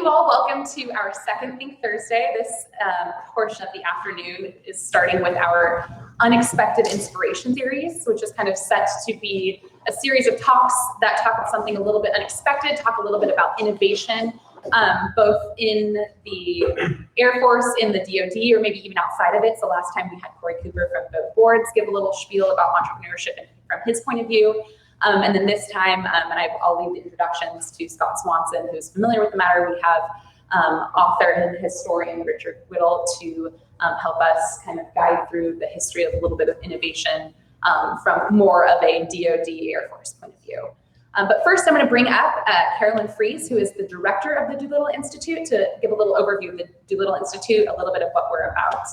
you all. Welcome to our second Think Thursday. This portion of the afternoon is starting with our Unexpected Inspiration series, which is kind of set to be a series of talks that talk about something a little bit unexpected, talk a little bit about innovation, both in the Air Force, in the DoD, or maybe even outside of it. So last time we had Corey Cooper from both boards give a little spiel about entrepreneurship and from his point of view. And then this time, I'll leave the introductions to Scott Swanson, who's familiar with the matter. We have author and historian Richard Whittle to help us kind of guide through the history of a little bit of innovation from more of a DoD Air Force point of view. But first, I'm going to bring up Carolyn Fries, who is the director of the Doolittle Institute, to give a little overview of the Doolittle Institute, a little bit of what we're about,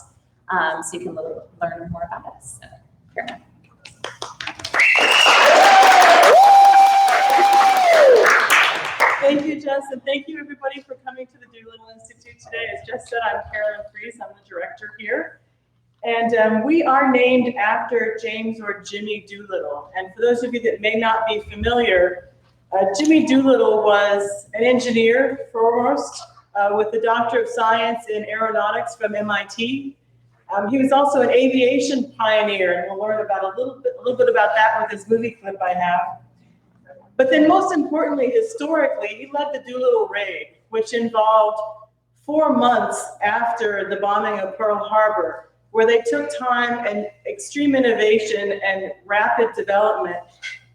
so you can learn more about us. So, Carolyn. Thank you, Jess, and thank you everybody for coming to the Doolittle Institute today. As Jess said, I'm Carolyn Fries, I'm the director here. And we are named after James or Jimmy Doolittle. And for those of you that may not be familiar, Jimmy Doolittle was an engineer foremost with a Doctor of Science in Aeronautics from MIT. He was also an aviation pioneer, and we'll learn about a little bit about that with this movie clip I have. But then most importantly, historically, he led the Doolittle Raid, which involved 4 months after the bombing of Pearl Harbor, where they took time and extreme innovation and rapid development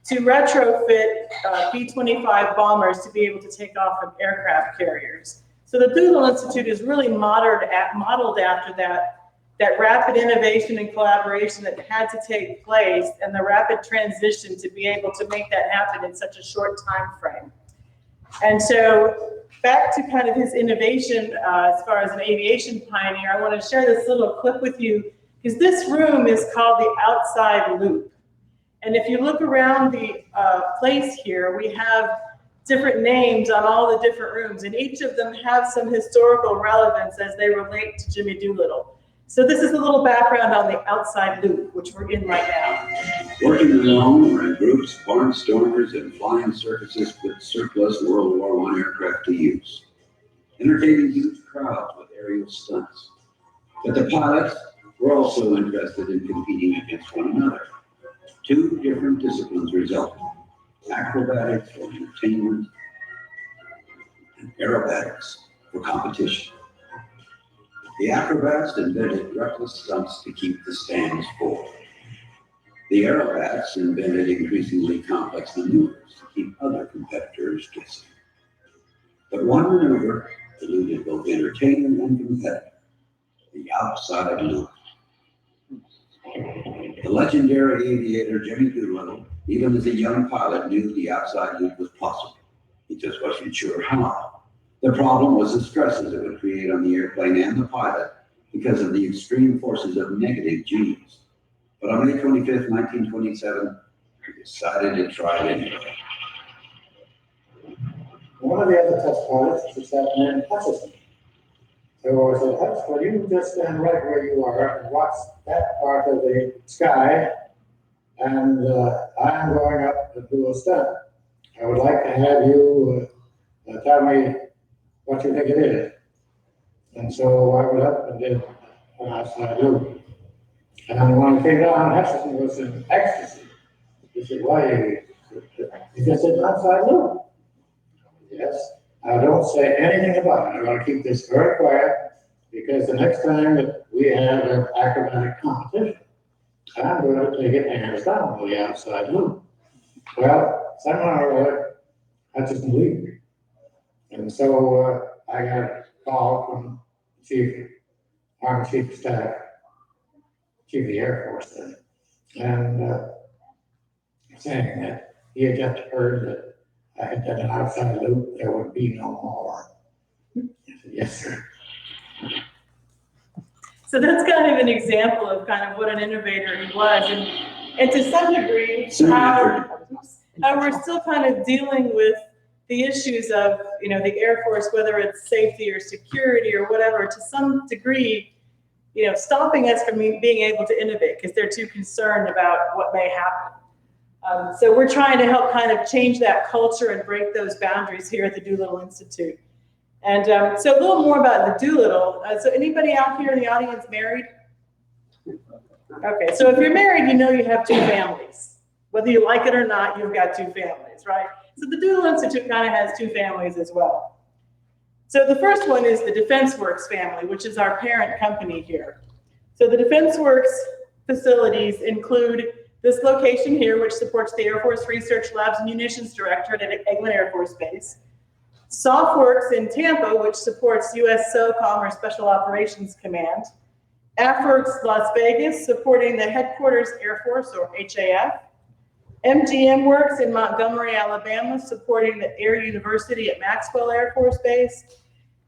to retrofit B-25 bombers to be able to take off from aircraft carriers. So the Doolittle Institute is really modeled after that rapid innovation and collaboration that had to take place and the rapid transition to be able to make that happen in such a short time frame. And so back to kind of his innovation as far as an aviation pioneer, I want to share this little clip with you because this room is called the Outside Loop. And if you look around the place here, we have different names on all the different rooms, and each of them have some historical relevance as they relate to Jimmy Doolittle. So this is a little background on the Outside Loop, which we're in right now. Working alone or in groups, barnstormers and flying circuses with surplus World War I aircraft to use. Entertaining huge crowds with aerial stunts. But the pilots were also interested in competing against one another. 2 different disciplines resulted: acrobatics for entertainment and aerobatics for competition. The acrobats invented reckless stunts to keep the stands full. The aerobats invented increasingly complex maneuvers to keep other competitors guessing. But one maneuver eluded both entertainer and competitor: the outside loop. The legendary aviator Jimmy Doolittle, even as a young pilot, knew the outside loop was possible. He just wasn't sure how. The problem was the stresses it would create on the airplane and the pilot because of the extreme forces of negative G's. But on May 25th, 1927, he decided to try it anyway. One of the other test pilots was that man Hutchison. So I said, Hutch, well, you just stand right where you are and watch that part of the sky, and I'm going up to do a stunt. I would like to have you tell me what you think it is. And so I went up and did an outside loop. And when I came down, Hutchison was in ecstasy. He said, why? He just said, outside loop. Yes. I don't say anything about it. I'm going to keep this very quiet because the next time that we have an acrobatic competition, I'm going to take it hands down with the outside loop. Well, somehow or other, Hutchison leave me. And so I got a call from Army Chief of Staff, Chief of the Air Force then, and saying that he had just heard that I had done an outside loop, there would be no more. I said, yes, sir. So that's kind of an example of kind of what an innovator he was, and to some degree, how we're still kind of dealing with the issues of, the Air Force, whether it's safety or security or whatever, to some degree, stopping us from being able to innovate because they're too concerned about what may happen. So we're trying to help kind of change that culture and break those boundaries here at the Doolittle Institute. And so a little more about the Doolittle. So anybody out here in the audience married? Okay, so if you're married, you know you have two families. Whether you like it or not, you've got two families, right? So the Doolittle Institute kind of has two families as well. So the first one is the Defense Works family, which is our parent company here. So the Defense Works facilities include this location here, which supports the Air Force Research Labs Munitions Directorate at Eglin Air Force Base. SOFWorks in Tampa, which supports US SOCOM or Special Operations Command. AFWorks Las Vegas, supporting the Headquarters Air Force or HAF. MGM Works in Montgomery, Alabama, supporting the Air University at Maxwell Air Force Base.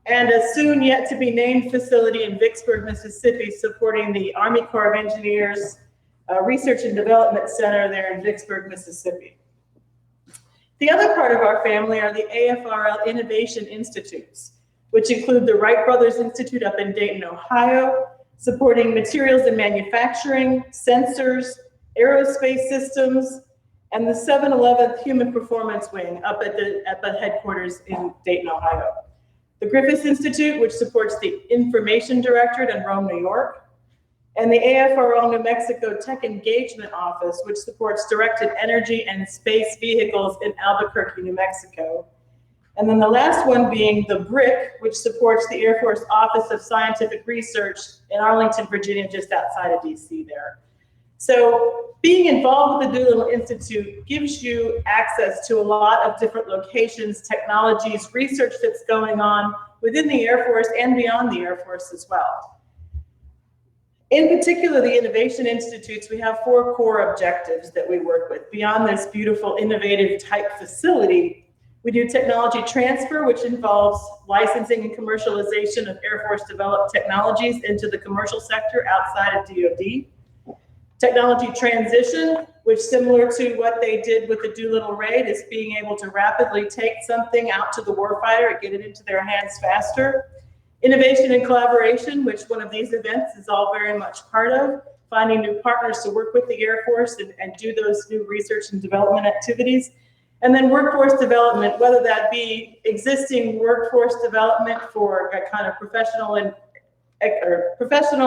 And a soon yet to be named facility in Vicksburg, Mississippi, supporting the Army Corps of Engineers Research and Development Center there in Vicksburg, Mississippi. The other part of our family are the AFRL Innovation Institutes, which include the Wright Brothers Institute up in Dayton, Ohio, supporting materials and manufacturing, sensors, aerospace systems, and the 711th Human Performance Wing up at the headquarters in Dayton, Ohio. The Griffiths Institute, which supports the Information Directorate in Rome, New York, and the AFRL New Mexico Tech Engagement Office, which supports directed energy and space vehicles in Albuquerque, New Mexico. And then the last one being the BRIC, which supports the Air Force Office of Scientific Research in Arlington, Virginia, just outside of DC there. So being involved with the Doolittle Institute gives you access to a lot of different locations, technologies, research that's going on within the Air Force and beyond the Air Force as well. In particular, the Innovation Institutes, we have 4 core objectives that we work with. Beyond this beautiful, innovative type facility, we do technology transfer, which involves licensing and commercialization of Air Force developed technologies into the commercial sector outside of DoD. Technology transition, which similar to what they did with the Doolittle raid, is being able to rapidly take something out to the warfighter and get it into their hands faster. Innovation and collaboration, which one of these events is all very much part of, finding new partners to work with the Air Force and do those new research and development activities. And then workforce development, whether that be existing workforce development for a kind of professional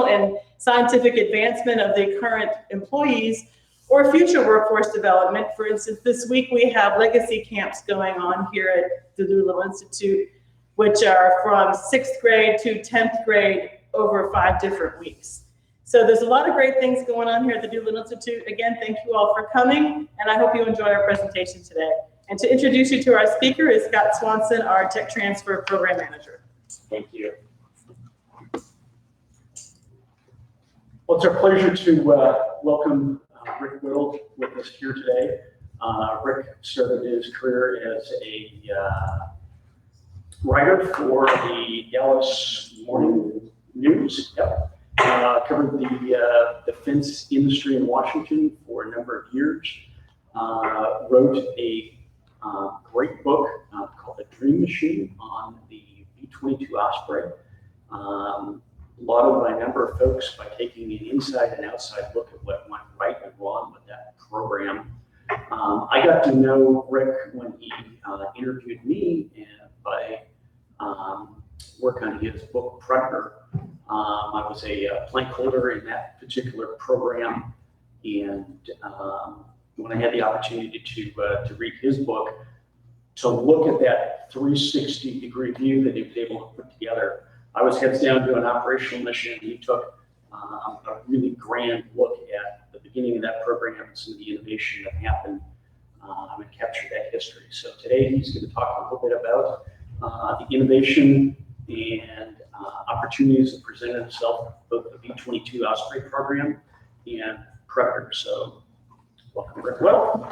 and scientific advancement of the current employees, or future workforce development. For instance, this week we have legacy camps going on here at the Doolittle Institute, which are from 6th grade to 10th grade over 5 different weeks. So there's a lot of great things going on here at the Doolittle Institute. Again, thank you all for coming, and I hope you enjoy our presentation today. And to introduce you to our speaker is Scott Swanson, our Tech Transfer Program Manager. Thank you. Well, it's our pleasure to welcome Rick Whittle with us here today. Rick started his career as a writer for the Dallas Morning News. Yep. Covered the defense industry in Washington for a number of years. Wrote a great book called The Dream Machine on the V-22 Osprey. Lauded by a number of folks by taking an inside and outside look at what went right and wrong with that program. I got to know Rick when he interviewed me and by work on his book Predator. I was a plank holder in that particular program, and when I had the opportunity to read his book, to look at that 360-degree view that he was able to put together, I was heads down to an operational mission. He took a really grand look at the beginning of that program and some of the innovation that happened and captured that history. So today he's going to talk a little bit about the innovation and opportunities that presented itself, both the V-22 Osprey program and Predator. So welcome, Rick Whittle.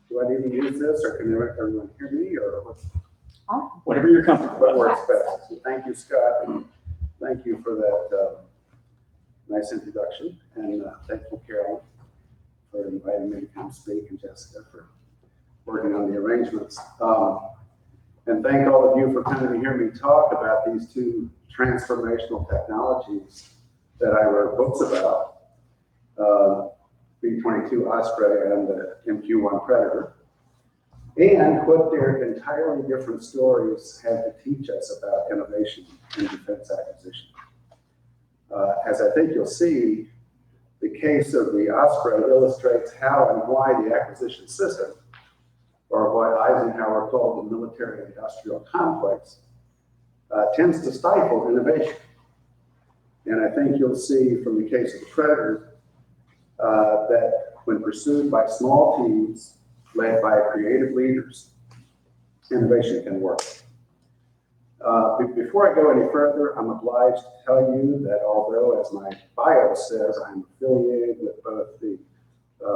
Do I need to use this, or can everyone hear me, or what's? Whatever you're comfortable What with. works best? Thank you, Scott, and thank you for that nice introduction, and thank you, Carol, for inviting me to come speak, and Jessica for working on the arrangements. And thank all of you for coming to hear me talk about these 2 transformational technologies that I wrote books about. B-22 Osprey and the MQ-1 Predator, and what their entirely different stories have to teach us about innovation in defense acquisition. As I think you'll see, the case of the Osprey illustrates how and why the acquisition system, or what Eisenhower called the military-industrial complex, tends to stifle innovation. And I think you'll see from the case of the Predator that when pursued by small teams led by creative leaders, innovation can work. Before I go any further, I'm obliged to tell you that although, as my bio says, I'm affiliated with both the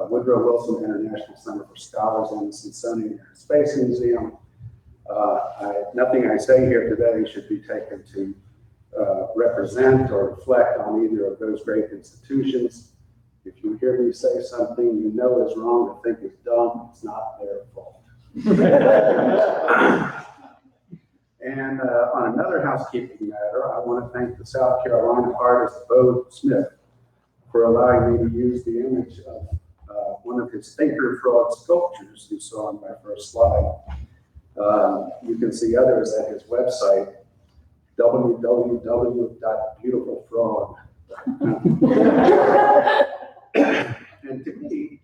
Woodrow Wilson International Center for Scholars and the Smithsonian Air and Space Museum, nothing I say here today should be taken to represent or reflect on either of those great institutions. If you hear me say something you know is wrong or think is dumb, it's not their fault. And on another housekeeping matter, I want to thank the South Carolina artist Bo Smith for allowing me to use the image of one of his thinker frog sculptures you saw on my first slide. You can see others at his website, www.beautifulfrog.com. And to me,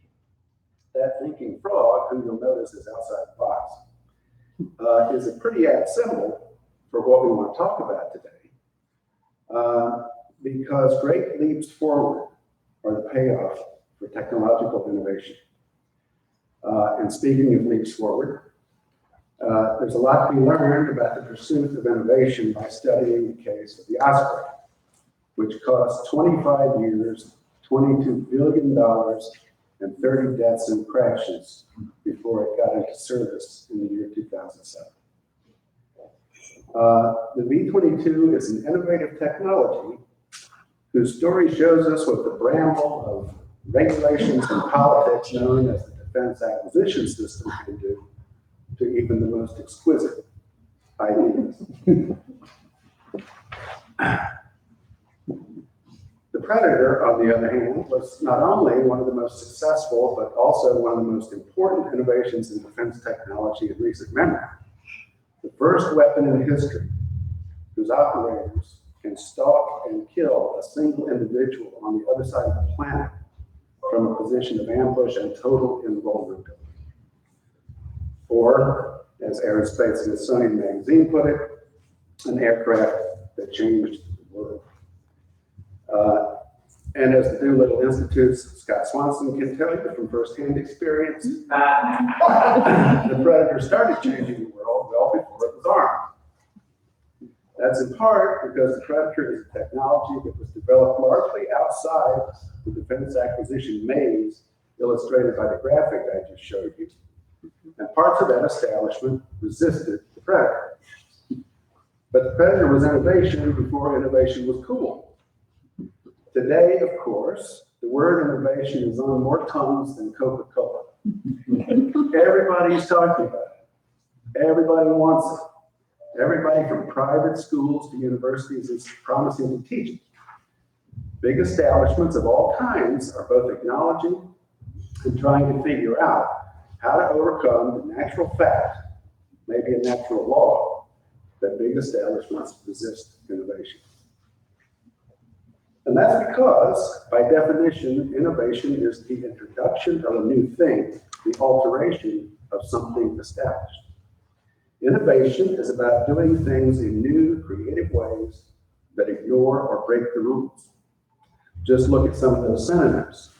that thinking frog, who you'll notice is outside the box, is a pretty apt symbol for what we want to talk about today. Because great leaps forward are the payoff for technological innovation. And speaking of leaps forward, there's a lot to be learned about the pursuit of innovation by studying the case of the Osprey, which cost 25 years, $22 billion, and 30 deaths and crashes before it got into service in the year 2007. The V-22 is an innovative technology whose story shows us what the bramble of regulations and politics known as the defense acquisition system can do to even the most exquisite ideas. The Predator, on the other hand, was not only one of the most successful, but also one of the most important innovations in defense technology in recent memory. The first weapon in history whose operators can stalk and kill a single individual on the other side of the planet from a position of ambush and total invulnerability. Or, as Aerospace Smithsonian magazine put it, an aircraft that changed the world. And as the Doolittle Institute's Scott Swanson can tell you from firsthand experience, the Predator started changing the world well before it was armed. That's in part because the Predator is a technology that was developed largely outside the defense acquisition maze illustrated by the graphic I just showed you. And parts of that establishment resisted the Predator. But the Predator was innovation before innovation was cool. Today, of course, the word innovation is on more tongues than Coca-Cola. Everybody's talking about it. Everybody wants it. Everybody from private schools to universities is promising to teach it. Big establishments of all kinds are both acknowledging and trying to figure out how to overcome the natural fact, maybe a natural law, that big establishments resist innovation. And that's because, by definition, innovation is the introduction of a new thing, the alteration of something established. Innovation is about doing things in new, creative ways that ignore or break the rules. Just look at some of those synonyms.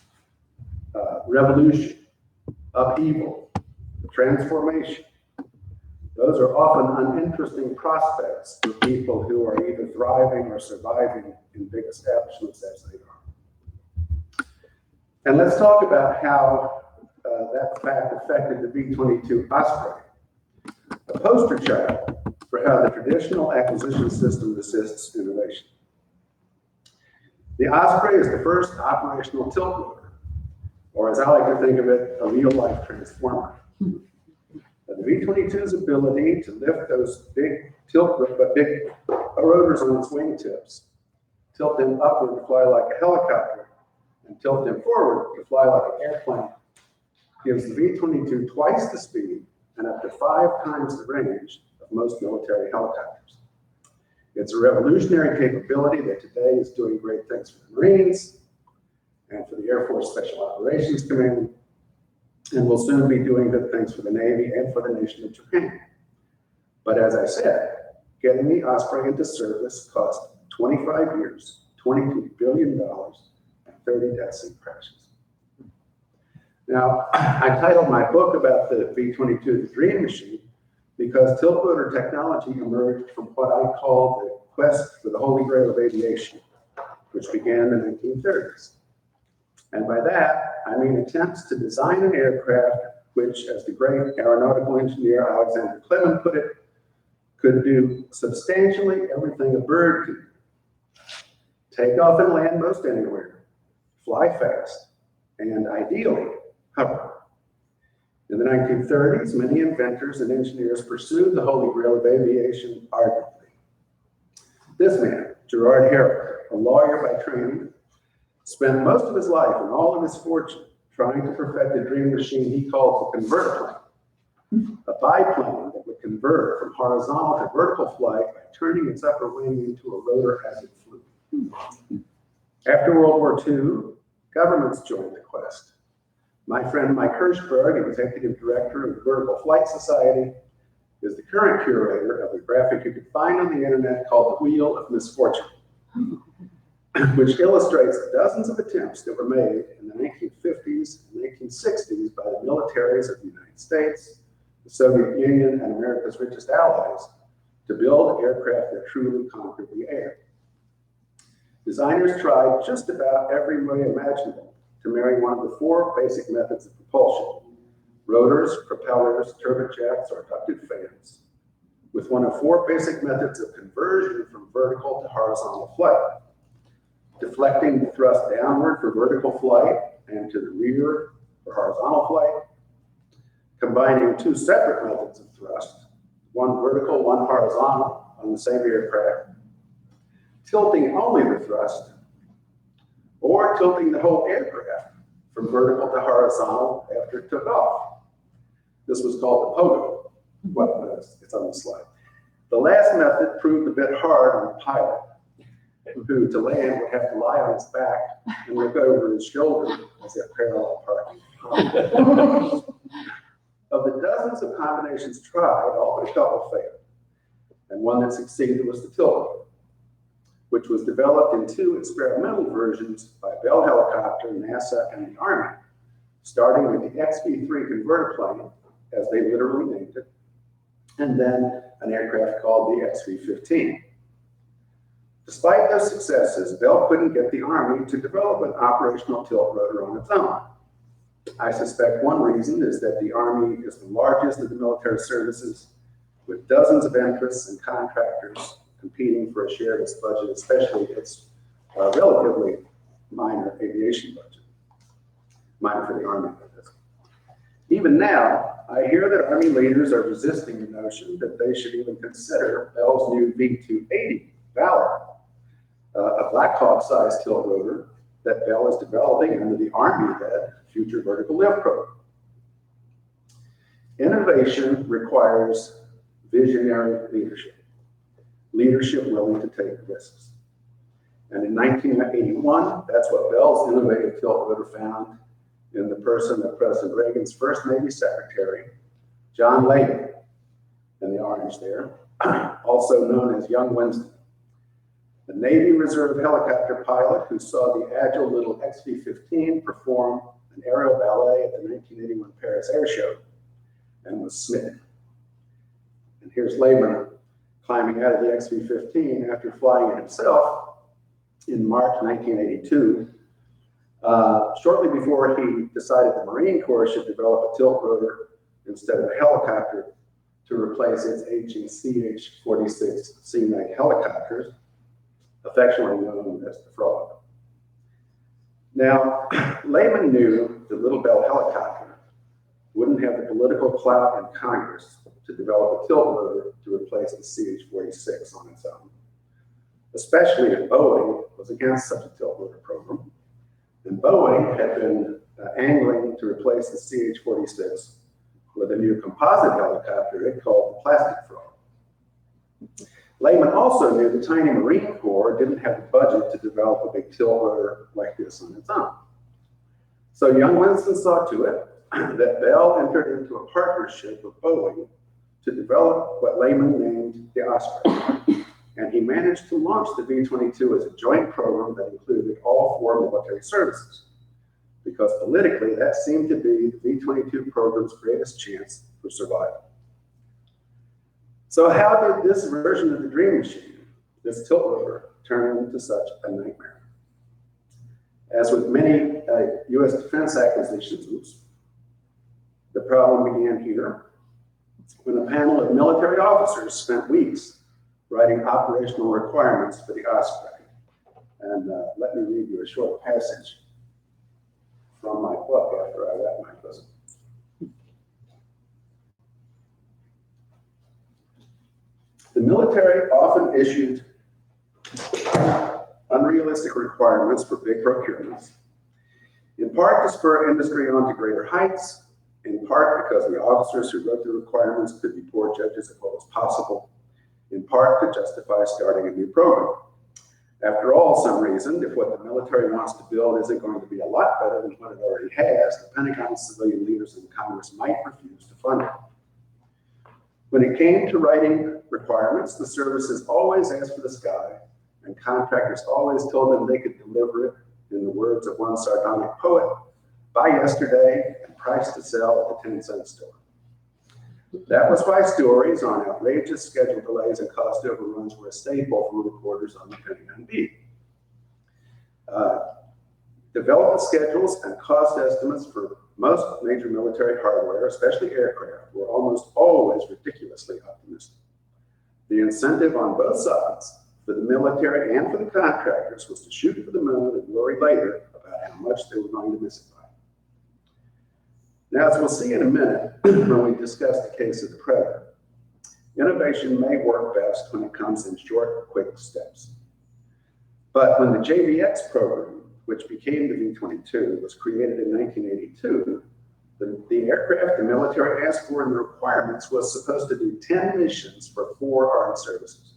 Revolution, upheaval, transformation. Those are often uninteresting prospects for people who are either thriving or surviving in big establishments as they are. And let's talk about how that fact affected the V-22 Osprey, a poster child for how the traditional acquisition system resists innovation. The Osprey is the first operational tilt rotor, or as I like to think of it, a real-life transformer. The V-22's ability to lift those big rotors on its wingtips, tilt them upward to fly like a helicopter, and tilt them forward to fly like an airplane gives the V-22 twice the speed and up to 5 times the range of most military helicopters. It's a revolutionary capability that today is doing great things for the Marines and for the Air Force Special Operations Command, and will soon be doing good things for the Navy and for the nation of Japan. But as I said, getting the Osprey into service cost 25 years, $22 billion, and 30 deaths and crashes. Now, I titled my book about the V-22 the Dream Machine because tilt rotor technology emerged from what I call the quest for the Holy Grail of aviation, which began in the 1930s. And by that, I mean attempts to design an aircraft which, as the great aeronautical engineer Alexander Clement put it, could do substantially everything a bird could do. Take off and land most anywhere, fly fast, and ideally, hover. In the 1930s, many inventors and engineers pursued the Holy Grail of aviation ardently. This man, Gerard Harrop, a lawyer by training, spent most of his life and all of his fortune trying to perfect a dream machine he called the convertiplane, a biplane that would convert from horizontal to vertical flight by turning its upper wing into a rotor as it flew. After World War II, governments joined the quest. My friend Mike Hirschberg, executive director of the Vertical Flight Society, is the current curator of a graphic you can find on the internet called the Wheel of Misfortune, which illustrates dozens of attempts that were made in the 1950s and 1960s by the militaries of the United States, the Soviet Union, and America's richest allies to build aircraft that truly conquered the air. Designers tried just about every way imaginable to marry one of the 4 basic methods of propulsion: rotors, propellers, turbojets, or ducted fans, with one of 4 basic methods of conversion from vertical to horizontal flight: deflecting the thrust downward for vertical flight and to the rear for horizontal flight, combining 2 separate methods of thrust, one vertical, one horizontal on the same aircraft, tilting only the thrust, or tilting the whole aircraft from vertical to horizontal after it took off. This was called the pogo. Well, it's on the slide. The last method proved a bit hard on the pilot, who to land would have to lie on his back and look over his shoulder as they're parallel parking. Of the dozens of combinations tried, all but a couple failed. And one that succeeded was the tilt, which was developed in 2 experimental versions by Bell Helicopter, NASA, and the Army, starting with the XV-3 converter plane, as they literally named it, and then an aircraft called the XV-15. Despite those successes, Bell couldn't get the Army to develop an operational tilt rotor on its own. I suspect one reason is that the Army is the largest of the military services, with dozens of interests and contractors competing for a share of its budget, especially its relatively minor aviation budget. Minor for the Army, that is. Even now, I hear that Army leaders are resisting the notion that they should even consider Bell's new V-280 Valor, a Black Hawk-sized tilt rotor that Bell is developing under the Army-led Future Vertical Lift program. Innovation requires visionary leadership willing to take risks. And in 1981, that's what Bell's innovative tilt rotor found in the person of President Reagan's first Navy Secretary, John Lehman, in the orange there, also known as Young Winston, the Navy Reserve helicopter pilot who saw the agile little XV-15 perform an aerial ballet at the 1981 Paris Air Show and was smitten. And here's Lehman climbing out of the XV-15 after flying it himself in March 1982, shortly before he decided the Marine Corps should develop a tilt rotor instead of a helicopter to replace its aging CH-46 Sea-Knight helicopters, affectionately known as the Frog. Now, Lehman knew the Little Bell helicopter wouldn't have the political clout in Congress to develop a tilt rotor to replace the CH-46 on its own, especially if Boeing was against such a tilt rotor program, And Boeing had been angling to replace the CH-46 with a new composite helicopter it called the Plastic Frog. Lehman also knew the tiny Marine Corps didn't have the budget to develop a big tilt rotor like this on its own. So young Winston saw to it that Bell entered into a partnership with Boeing to develop what Lehman named the Osprey. And he managed to launch the V-22 as a joint program that included all 4 military services, because politically that seemed to be the V-22 program's greatest chance for survival. So how did this version of the Dream Machine, this tilt rotor, turn into such a nightmare? As with many U.S. defense acquisitions, the problem began here when a panel of military officers spent weeks writing operational requirements for the Osprey. And let me read you a short passage from my book after I wrap my book. The military often issued unrealistic requirements for big procurements, in part to spur industry on to greater heights, in part because the officers who wrote the requirements could be poor judges of what was possible, in part to justify starting a new program. After all, some reason, if what the military wants to build isn't going to be a lot better than what it already has, the Pentagon's civilian leaders in Congress might refuse to fund it. When it came to writing requirements, the services always asked for the sky, and contractors always told them they could deliver it, in the words of one sardonic poet, buy yesterday and price to sell at the 10-cent store. That was why stories on outrageous schedule delays and cost overruns were a staple from reporters on the Pentagon beat. Development schedules and cost estimates for most major military hardware, especially aircraft, were almost always ridiculously optimistic. The incentive on both sides, for the military and for the contractors, was to shoot for the moon and worry later about how much they were going to miss it by. Now, as we'll see in a minute when we discuss the case of the Predator, innovation may work best when it comes in short, quick steps. But when the JVX program, which became the V-22, was created in 1982, the aircraft the military asked for in the requirements was supposed to do 10 missions for 4 armed services.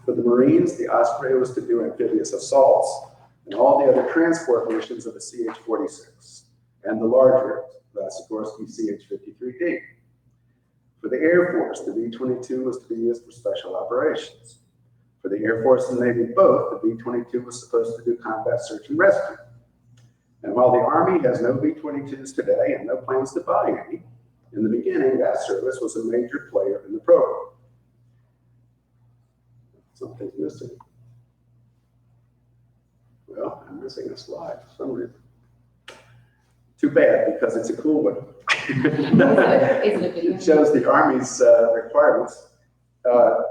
For the Marines, the Osprey was to do amphibious assaults and all the other transport missions of the CH-46, and the larger Sikorsky CH-53D. For the Air Force, the V-22 was to be used for special operations. For the Air Force and Navy both, the V-22 was supposed to do combat search and rescue. And while the Army has no V-22s today and no plans to buy any, in the beginning, that service was a major player in the program. Something's missing. Well, I'm missing a slide for some reason. Too bad, because it's a cool one. It shows the Army's requirements. For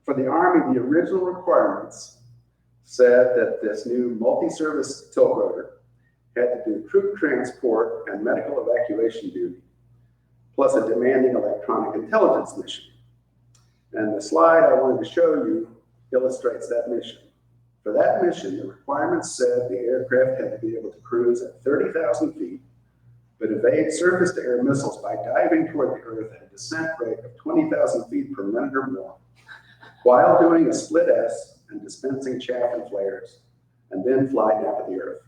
the Army, the original requirements said that this new multi-service tilt rotor had to do troop transport and medical evacuation duty, plus a demanding electronic intelligence mission. And the slide I wanted to show you illustrates that mission. For that mission, the requirements said the aircraft had to be able to cruise at 30,000 feet, but evade surface-to-air missiles by diving toward the Earth at a descent rate of 20,000 feet per minute or more, while doing a split S and dispensing chaff and flares, and then fly down to the Earth.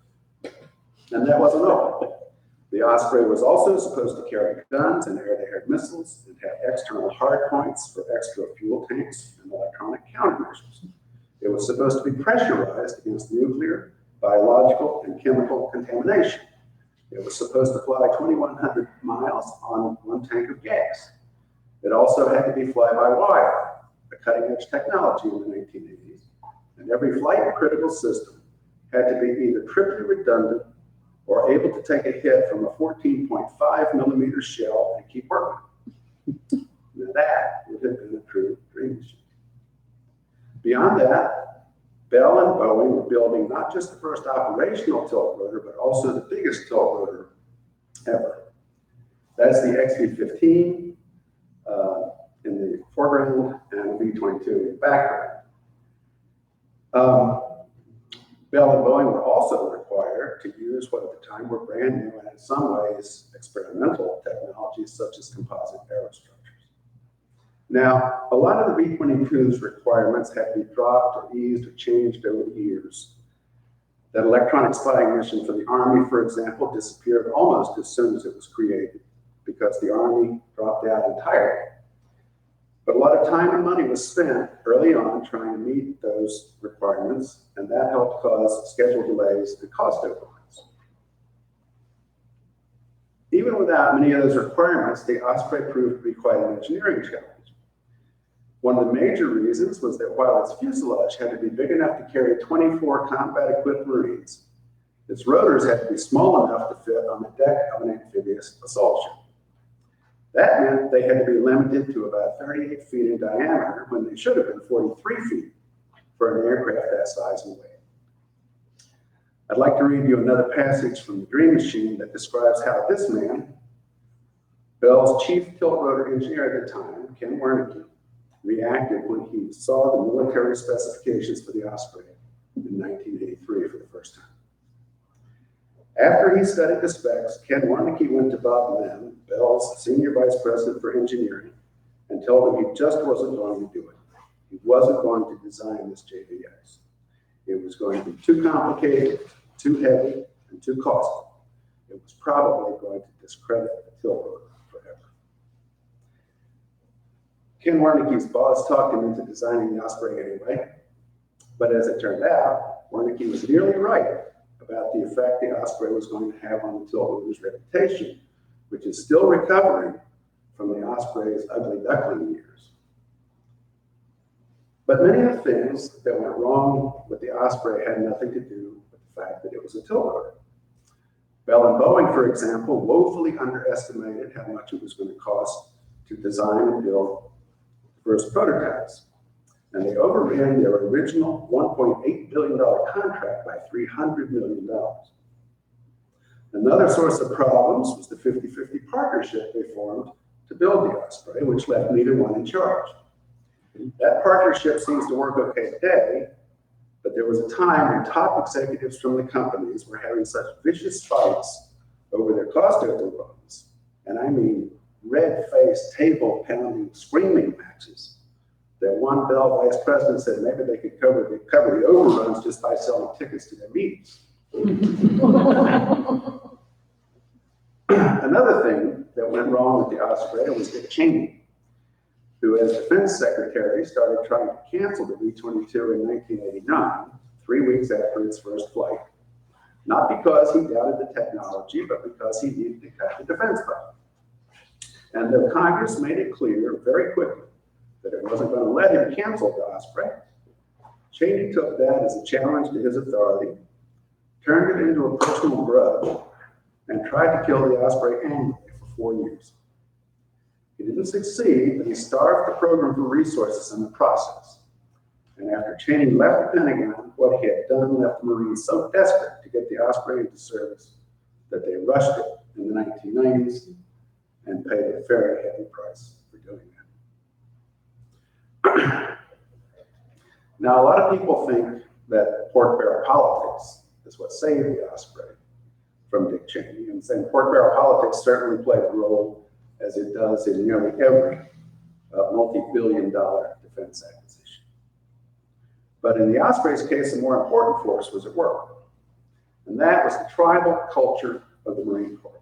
And that wasn't all. The Osprey was also supposed to carry guns and air-to-air missiles and have external hard points for extra fuel tanks and electronic countermeasures. It was supposed to be pressurized against nuclear, biological, and chemical contamination. It was supposed to fly 2,100 miles on 1 tank of gas. It also had to be fly-by-wire, a cutting-edge technology in the 1980s, and every flight-critical system had to be either triply redundant or able to take a hit from a 14.5 millimeter shell and keep working. Now that would have been a true dream machine. Beyond that, Bell and Boeing were building not just the first operational tilt rotor, but also the biggest tilt rotor ever. That's the XV-15 in the foreground and the V-22 in the background. Bell and Boeing were also required to use what at the time were brand new and in some ways experimental technologies such as composite aerostructures. Now, a lot of the B-22's requirements had to be dropped or eased or changed over the years. That electronic spying mission for the Army, for example, disappeared almost as soon as it was created because the Army dropped out entirely. But a lot of time and money was spent early on trying to meet those requirements, and that helped cause schedule delays and cost overruns. Even without many of those requirements, the Osprey proved to be quite an engineering challenge. One of the major reasons was that while its fuselage had to be big enough to carry 24 combat-equipped Marines, its rotors had to be small enough to fit on the deck of an amphibious assault ship. That meant they had to be limited to about 38 feet in diameter when they should have been 43 feet for an aircraft that size and weight. I'd like to read you another passage from the Dream Machine that describes how this man, Bell's chief tilt rotor engineer at the time, Ken Wernicke, reacted when he saw the military specifications for the Osprey in 1983 for the first time. After he studied the specs, Ken Wernicke went to Bob Lynn, Bell's senior vice president for engineering, and told him he just wasn't going to do it. He wasn't going to design this JVX. It was going to be too complicated, too heavy, and too costly. It was probably going to discredit the tilt rotor forever. Ken Wernicke's boss talked him into designing the Osprey anyway, but as it turned out, Wernicke was nearly right about the effect the Osprey was going to have on the tilt rotor's reputation, which is still recovering from the Osprey's ugly duckling years. But many of the things that went wrong with the Osprey had nothing to do with the fact that it was a tilt rotor. Bell and Boeing, for example, woefully underestimated how much it was going to cost to design and build the first prototypes. And they overran their original $1.8 billion contract by $300 million. Another source of problems was the 50-50 partnership they formed to build the Osprey, which left neither one in charge. That partnership seems to work okay today, but there was a time when top executives from the companies were having such vicious fights over their cost overruns, and I mean red-faced, table-pounding, screaming matches, that one Bell vice president said maybe they could cover the overruns just by selling tickets to their meetings. Another thing that went wrong with the Osprey was Dick Cheney, who as defense secretary started trying to cancel the B-22 in 1989, 3 weeks after its first flight. Not because he doubted the technology, but because he needed to cut the defense budget. And the Congress made it clear very quickly that it wasn't going to let him cancel the Osprey, Cheney took that as a challenge to his authority, turned it into a personal grudge, and tried to kill the Osprey annually for 4 years. He didn't succeed, but he starved the program for resources in the process. And after Cheney left the Pentagon, what he had done left the Marines so desperate to get the Osprey into service that they rushed it in the 1990s and paid a very heavy price for doing that. Now, a lot of people think that pork barrel politics is what saved the Osprey from Dick Cheney, and saying pork barrel politics certainly played a role, as it does in nearly every multi-billion-dollar defense acquisition. But in the Osprey's case, a more important force was at work, and that was the tribal culture of the Marine Corps.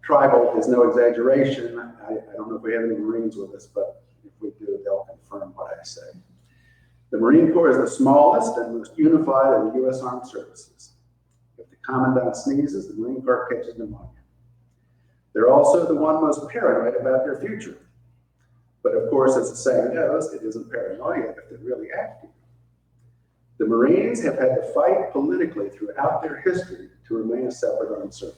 Tribal is no exaggeration. I don't know if we have any Marines with us, but if we do, they'll confirm what I say. The Marine Corps is the smallest and most unified of the U.S. Armed Services. If the Commandant sneezes, the Marine Corps catches pneumonia. They're also the one most paranoid about their future. But of course, as the saying goes, it isn't paranoia if they really act to. The Marines have had to fight politically throughout their history to remain a separate armed service.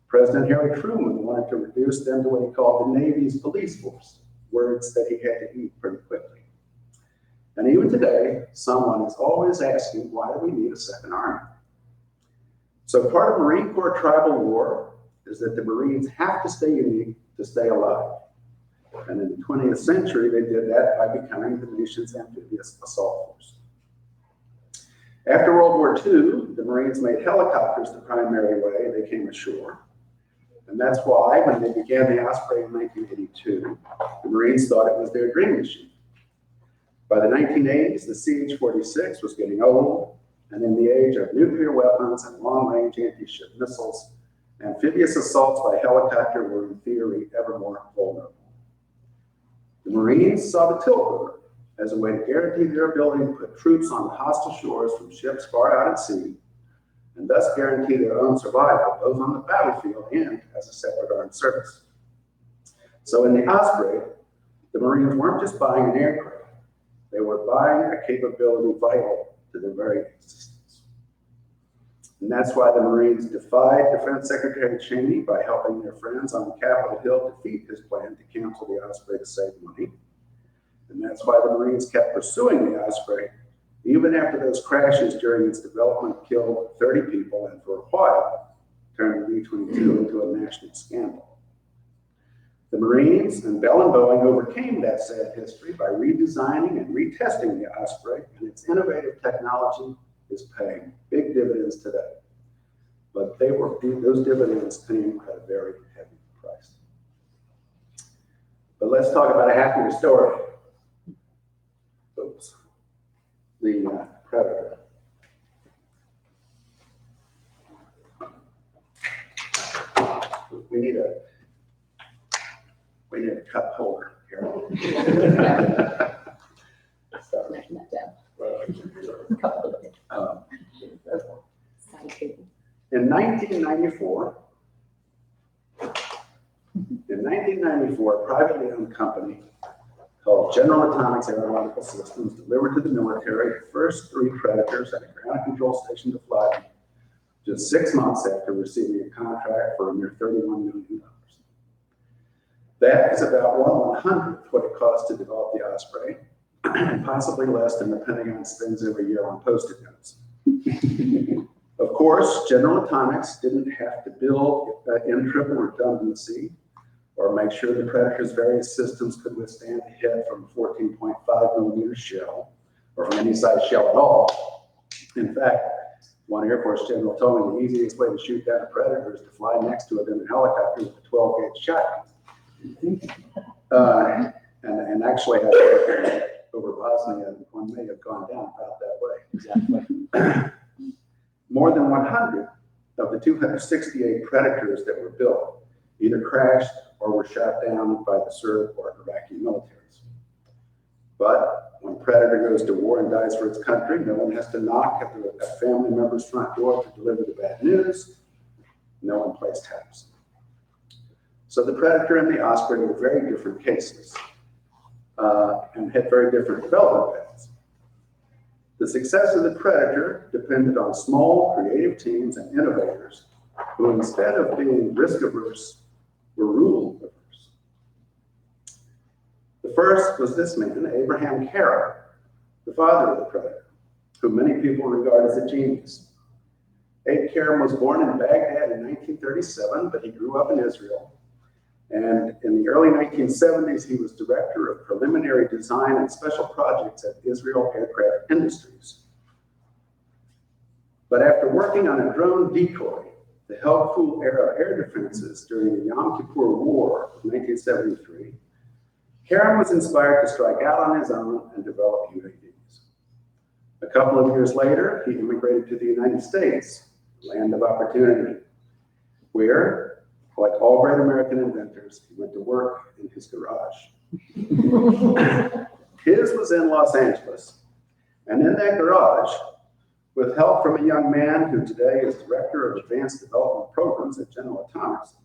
President Harry Truman wanted to reduce them to what he called the Navy's police force, words that he had to eat pretty quickly. And even today, someone is always asking, why do we need a second army? So part of Marine Corps tribal war is that the Marines have to stay unique to stay alive. And in the 20th century, they did that by becoming the nation's amphibious assault force. After World War II, the Marines made helicopters the primary way they came ashore. And that's why, when they began the Osprey in 1982, the Marines thought it was their dream machine. By the 1980s, the CH-46 was getting old, and in the age of nuclear weapons and long-range anti-ship missiles, amphibious assaults by helicopter were in theory ever more vulnerable. The Marines saw the tilt rotor as a way to guarantee their ability to put troops on hostile shores from ships far out at sea, and thus guarantee their own survival, both on the battlefield and as a separate armed service. So in the Osprey, the Marines weren't just buying an aircraft, they were buying a capability vital to their very existence. And that's why the Marines defied Defense Secretary Cheney by helping their friends on Capitol Hill defeat his plan to cancel the Osprey to save money. And that's why the Marines kept pursuing the Osprey, even after those crashes during its development killed 30 people and for a while turned the V-22 into a national scandal. The Marines and Bell and Boeing overcame that sad history by redesigning and retesting the Osprey, and its innovative technology is paying big dividends today. But those dividends came at a very heavy price. But let's talk about a happier story. Oops. The Predator. We need a cup holder here. Sorry. In 1994, a privately owned company called General Atomics Aeronautical Systems delivered to the military the first 3 Predators at a ground control station to fly them, just 6 months after receiving a contract for a mere $31 million. That is about 1/100th what it cost to develop the Osprey, and possibly less than the Pentagon spends every year on Post-it notes. Of course, General Atomics didn't have to build in triple redundancy or make sure the Predator's various systems could withstand a hit from a 14.5 millimeter shell, or from any size shell at all. In fact, one Air Force general told me the easiest way to shoot down a Predator is to fly next to it in a helicopter with a 12-gauge shotgun. And actually, over Bosnia, one may have gone down about that way. Exactly. More than 100 of the 268 Predators that were built either crashed or were shot down by the Serb or Iraqi militaries. But when Predator goes to war and dies for its country, no one has to knock at a family member's front door to deliver the bad news. No one plays taps. So the Predator and the Osprey were very different cases and had very different development paths. The success of the Predator depended on small, creative teams and innovators who, instead of being risk-averse, were rule-averse. The first was this man, Abraham Kara, the father of the Predator, who many people regard as a genius. Abe Karam was born in Baghdad in 1937, but he grew up in Israel. And in the early 1970s, he was director of preliminary design and special projects at Israel Aircraft Industries. But after working on a drone decoy to help fool Arab air defenses during the Yom Kippur War of 1973, Karam was inspired to strike out on his own and develop UAVs. A couple of years later, he immigrated to the United States, land of opportunity, where, like all great American inventors, he went to work in his garage. His was in Los Angeles, and in that garage, with help from a young man who today is Director of Advanced Development Programs at General Atomics,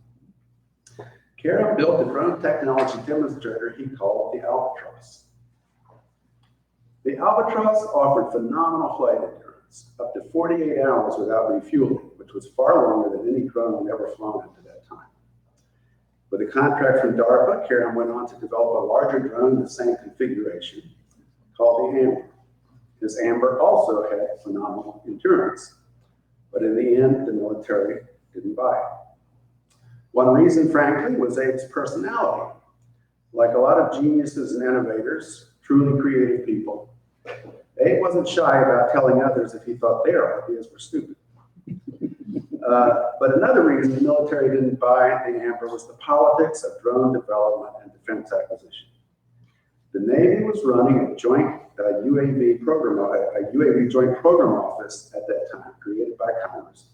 Karam built a drone technology demonstrator he called the Albatross. The Albatross offered phenomenal flight endurance, up to 48 hours without refueling, which was far longer than any drone ever flown at that time. With a contract from DARPA, Karam went on to develop a larger drone in the same configuration, called the Amber. His Amber also had phenomenal endurance, but in the end, the military didn't buy it. One reason, frankly, was Abe's personality. Like a lot of geniuses and innovators, truly creative people, Abe wasn't shy about telling others if he thought their ideas were stupid. But another reason the military didn't buy the Amber was the politics of drone development and defense acquisition. The Navy was running a joint UAV program, a UAV joint program office at that time, created by Congress.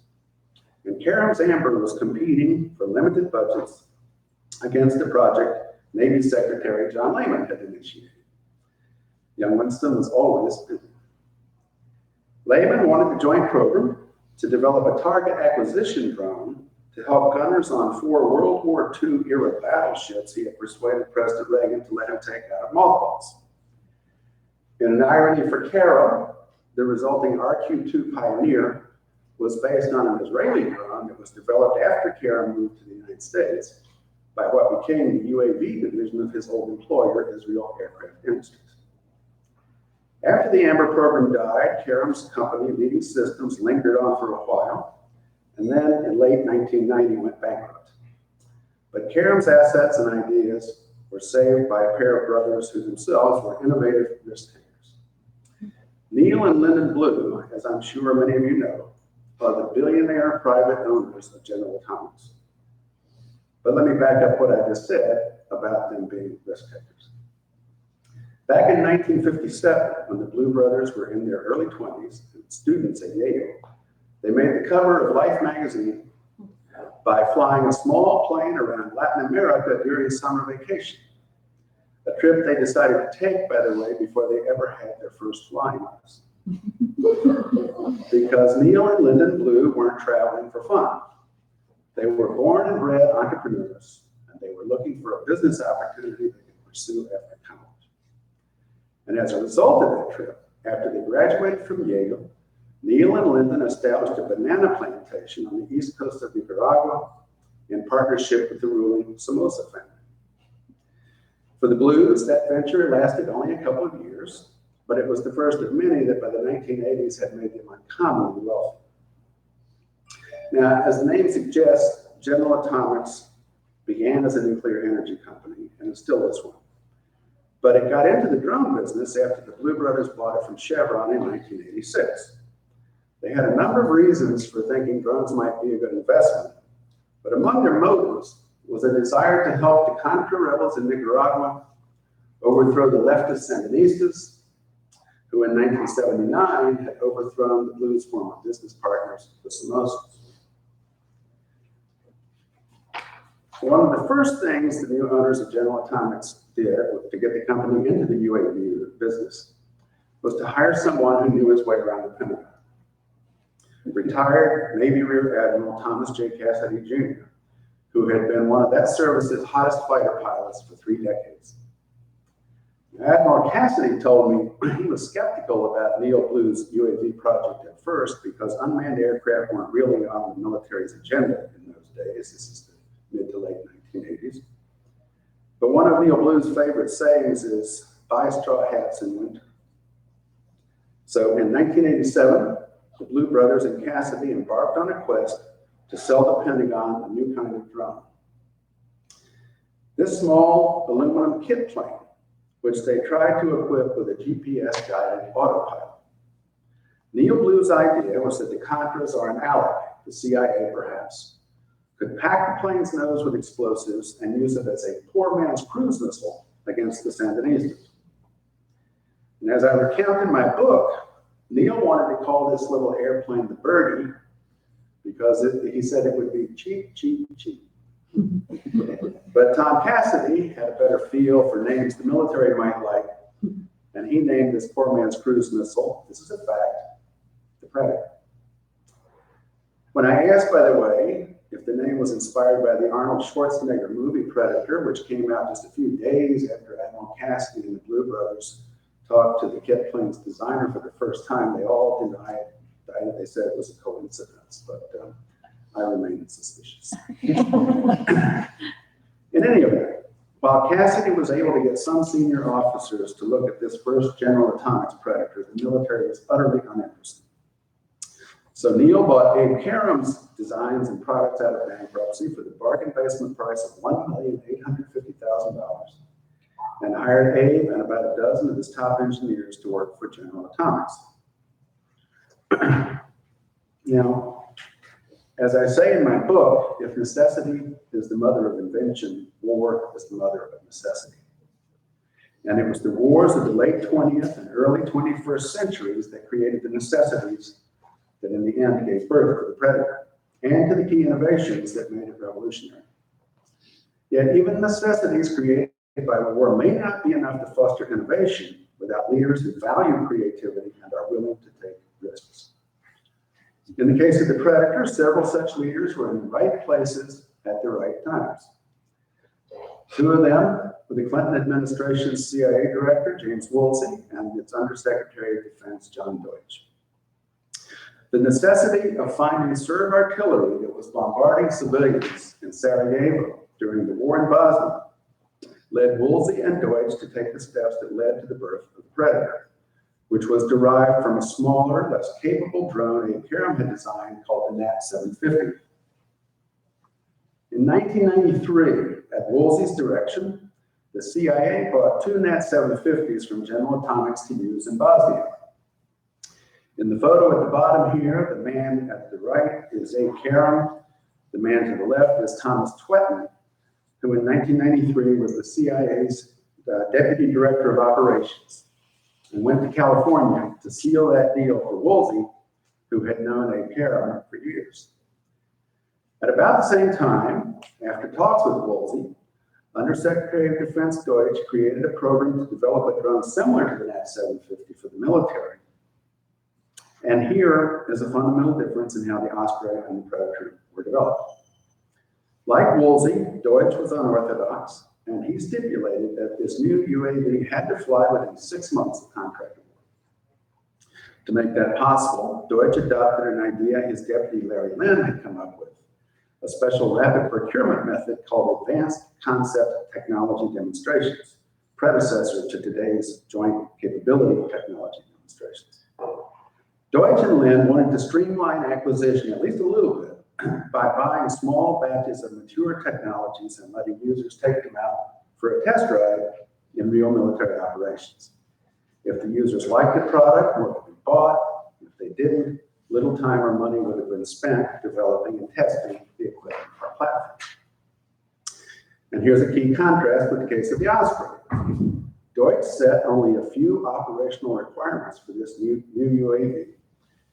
And Karam's Amber was competing for limited budgets against a project Navy Secretary John Lehman had initiated. Young Winston was always busy. Lehman wanted the joint program to develop a target acquisition drone to help gunners on 4 World War II era battleships he had persuaded President Reagan to let him take out of mothballs. In an irony for Karam, the resulting RQ-2 Pioneer was based on an Israeli drone that was developed after Karam moved to the United States by what became the UAV division of his old employer, Israel Aircraft Industries. After the Amber program died, Karam's company, Leading Systems, lingered on for a while, and then in late 1990 went bankrupt. But Karam's assets and ideas were saved by a pair of brothers who themselves were innovative risk takers. Neil and Lyndon Blue, as I'm sure many of you know, are the billionaire private owners of General Atomics. But let me back up what I just said about them being risk takers. Back in 1957, when the Blue brothers were in their early 20s and students at Yale, they made the cover of Life magazine by flying a small plane around Latin America during summer vacation. A trip they decided to take, by the way, before they ever had their first flying lesson. Because Neil and Lyndon Blue weren't traveling for fun. They were born and bred entrepreneurs, and they were looking for a business opportunity they could pursue after college. And as a result of that trip, after they graduated from Yale, Neil and Lyndon established a banana plantation on the east coast of Nicaragua in partnership with the ruling Somoza family. For the Blues, that venture lasted only a couple of years, but it was the first of many that by the 1980s had made them uncommonly wealthy. Now, as the name suggests, General Atomics began as a nuclear energy company, and it still is one. But it got into the drone business after the Blue brothers bought it from Chevron in 1986. They had a number of reasons for thinking drones might be a good investment, but among their motives was a desire to help the Contra rebels in Nicaragua overthrow the leftist Sandinistas, who in 1979 had overthrown the Blues' former business partners, the Somozas. One of the first things the new owners of General Atomics did to get the company into the UAV business was to hire someone who knew his way around the Pentagon. Retired Navy Rear Admiral Thomas J. Cassidy Jr., who had been one of that service's hottest fighter pilots for 3 decades. Admiral Cassidy told me he was skeptical about Neil Blue's UAV project at first because unmanned aircraft weren't really on the military's agenda in those days. This is the mid to late 1980s. But one of Neil Blue's favorite sayings is, buy straw hats in winter. So in 1987, the Blue brothers and Cassidy embarked on a quest to sell the Pentagon a new kind of drone. This small aluminum kit plane, which they tried to equip with a GPS-guided autopilot. Neil Blue's idea was that the Contras are an ally, the CIA perhaps, could pack the plane's nose with explosives and use it as a poor man's cruise missile against the Sandinistas. And as I recount in my book, Neil wanted to call this little airplane the Birdie because he said it would be cheap, cheap, cheap. But Tom Cassidy had a better feel for names the military might like, and he named this poor man's cruise missile, this is a fact, the Predator. When I asked, by the way, if the name was inspired by the Arnold Schwarzenegger movie Predator, which came out just a few days after Admiral Cassidy and the Blue brothers talked to the kit plane's designer for the first time, they all denied it. They said it was a coincidence, but I remained suspicious. In any event, while Cassidy was able to get some senior officers to look at this first General Atomics Predator, the military was utterly uninterested. So Neil bought Abe Karam's designs and products out of bankruptcy for the bargain basement price of $1,850,000 and hired Abe and about a dozen of his top engineers to work for General Atomics. Now, as I say in my book, if necessity is the mother of invention, war is the mother of necessity. And it was the wars of the late 20th and early 21st centuries that created the necessities that in the end gave birth to the Predator and to the key innovations that made it revolutionary. Yet even necessities created by war may not be enough to foster innovation without leaders who value creativity and are willing to take risks. In the case of the Predator, several such leaders were in the right places at the right times. Two of them were the Clinton administration's CIA director, James Woolsey, and its Undersecretary of Defense, John Deutsch. The necessity of finding Serb artillery that was bombarding civilians in Sarajevo during the war in Bosnia led Woolsey and Deutsch to take the steps that led to the birth of the Predator, which was derived from a smaller, less capable drone Abe Karam had designed called the Nat 750. In 1993, at Woolsey's direction, the CIA bought two Nat 750s from General Atomics to use in Bosnia. In the photo at the bottom here, the man at the right is Abe Karam. The man to the left is Thomas Twetton, who in 1993 was the CIA's Deputy Director of Operations, and went to California to seal that deal for Woolsey, who had known Abe Karam for years. At about the same time, after talks with Woolsey, Undersecretary of Defense Deutsch created a program to develop a drone similar to the Nat 750 for the military. And here is a fundamental difference in how the Osprey and the Predator were developed. Like Woolsey, Deutsch was unorthodox, and he stipulated that this new UAV had to fly within 6 months of contract award. To make that possible, Deutsch adopted an idea his deputy Larry Lynn had come up with, a special rapid procurement method called Advanced Concept Technology Demonstrations, predecessor to today's Joint Capability Technology Demonstrations. Deutsch and Lynn wanted to streamline acquisition at least a little bit by buying small batches of mature technologies and letting users take them out for a test drive in real military operations. If the users liked the product, more would be bought. If they didn't, little time or money would have been spent developing and testing the equipment for our platform. And here's a key contrast with the case of the Osprey. Deutsch set only a few operational requirements for this new UAV,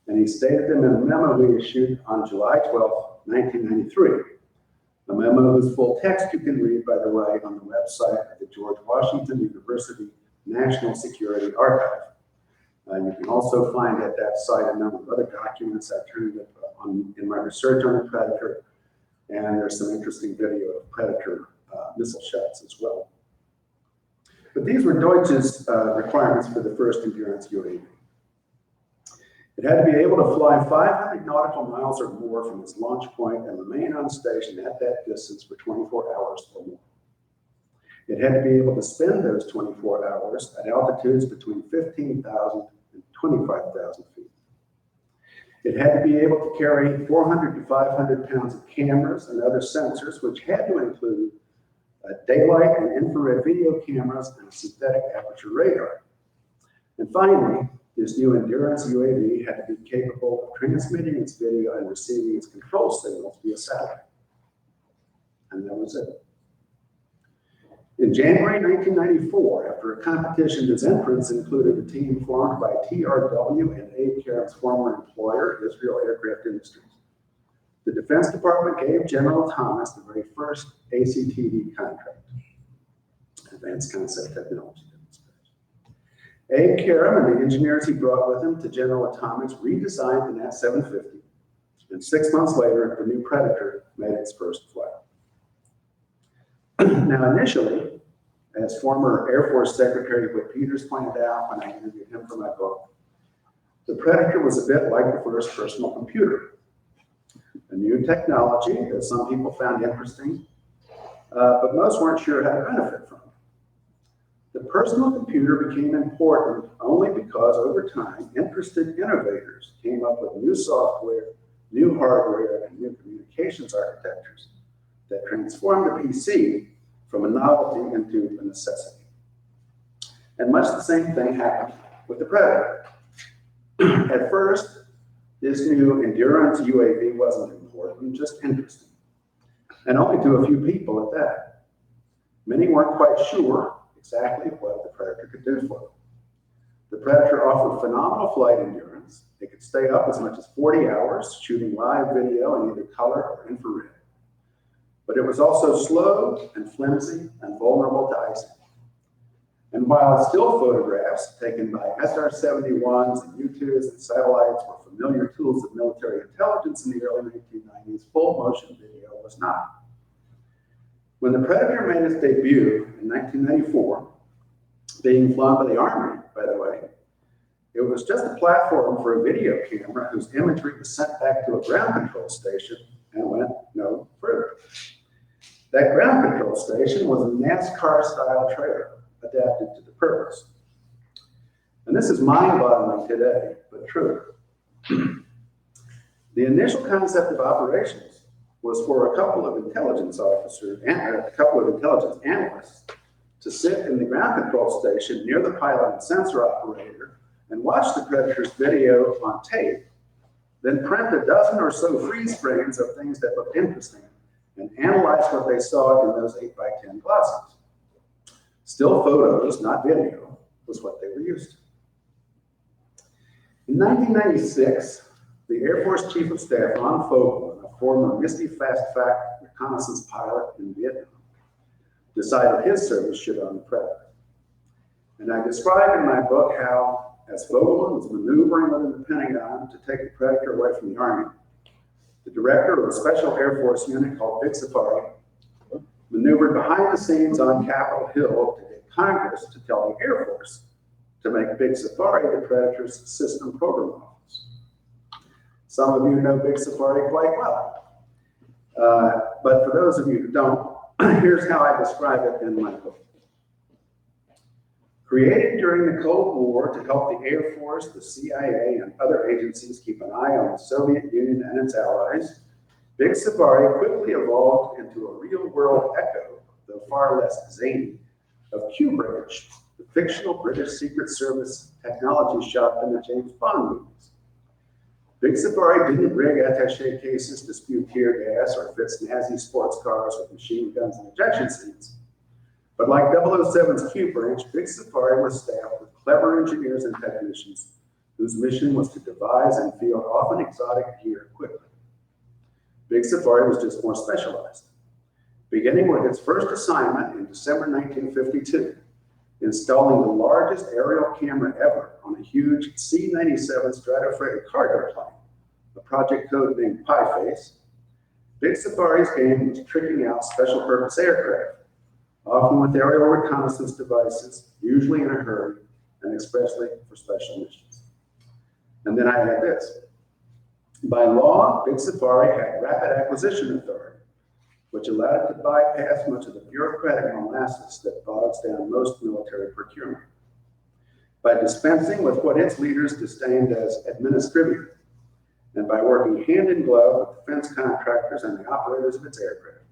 and he stated them in a memo we issued on July 12, 1993. A memo whose full text you can read, by the way, on the website of the George Washington University National Security Archive. You can also find at that site a number of other documents I turned up in my research on the Predator, and there's some interesting video of Predator missile shots as well. But these were Deutsch's requirements for the first endurance UAV. It had to be able to fly 500 nautical miles or more from its launch point and remain on station at that distance for 24 hours or more. It had to be able to spend those 24 hours at altitudes between 15,000 and 25,000 feet. It had to be able to carry 400 to 500 pounds of cameras and other sensors, which had to include daylight and infrared video cameras and a synthetic aperture radar. And finally, this new endurance UAV had to be capable of transmitting its video and receiving its control signals via satellite. And that was it. In January 1994, after a competition whose entrants included a team formed by TRW and Abe Karam's former employer, Israel Aircraft Industries, the Defense Department gave General Atomics the very first ACTD contract, Advanced Concept Technology Demonstration. Abe Karam and the engineers he brought with him to General Atomics redesigned the Nat 750, and 6 months later, the new Predator made its first flight. Now, initially, as former Air Force Secretary Whit Peters pointed out when I interviewed him for my book, the Predator was a bit like the first personal computer, a new technology that some people found interesting, but most weren't sure how to benefit from. The personal computer became important only because over time, interested innovators came up with new software, new hardware, and new communications architectures that transformed the PC from a novelty into a necessity. And much the same thing happened with the Predator. At first, this new endurance UAV wasn't important, just interesting. And only to a few people at that. Many weren't quite sure exactly what the Predator could do for them. The Predator offered phenomenal flight endurance. It could stay up as much as 40 hours, shooting live video in either color or infrared. But it was also slow and flimsy and vulnerable to icing. And while still photographs taken by SR-71s and U-2s and satellites were familiar tools of military intelligence in the early 1990s, full motion video was not. When the Predator made its debut in 1994, being flown by the Army, by the way, it was just a platform for a video camera whose imagery was sent back to a ground control station and went no further. That ground control station was a NASCAR-style trailer adapted to the purpose. And this is mind-boggling today, but true. The initial concept of operations was for a couple of intelligence officers and a couple of intelligence analysts to sit in the ground control station near the pilot and sensor operator and watch the Predator's video on tape, then print a dozen or so freeze frames of things that looked interesting and analyze what they saw in those 8x10 glossies. Still photos, not video, was what they were used to. In 1996, the Air Force Chief of Staff, Ron Fogelman, a former Misty Fast Fact reconnaissance pilot in Vietnam, decided his service should own the Predator. And I describe in my book how, as Fogelman was maneuvering within the Pentagon to take the Predator away from the Army, the director of a special Air Force unit called Big Safari maneuvered behind the scenes on Capitol Hill to get Congress to tell the Air Force to make Big Safari the Predator's system program office. Some of you know Big Safari quite well. But for those of you who don't, here's how I describe it in my book. Created during the Cold War to help the Air Force, the CIA, and other agencies keep an eye on the Soviet Union and its allies, Big Safari quickly evolved into a real-world echo, though far less zany, of Q-Bridge, the fictional British Secret Service technology shop in the James Bond movies. Big Safari didn't rig attaché cases to spew tear gas or fit snazzy sports cars with machine guns and ejection seats. But like 007's Q-Branch, Big Safari was staffed with clever engineers and technicians whose mission was to devise and field often exotic gear quickly. Big Safari was just more specialized, beginning with its first assignment in December 1952, installing the largest aerial camera ever on a huge C-97 stratofreighter cargo plane, a project code named Pieface. Big Safari's game was tricking out special purpose aircraft, often with aerial reconnaissance devices, usually in a hurry, and expressly for special missions. And then I had this. By law, Big Safari had rapid acquisition authority, which allowed it to bypass much of the bureaucratic molasses that bogs down most military procurement. By dispensing with what its leaders disdained as administrivia, and by working hand in glove with defense contractors and the operators of its aircraft,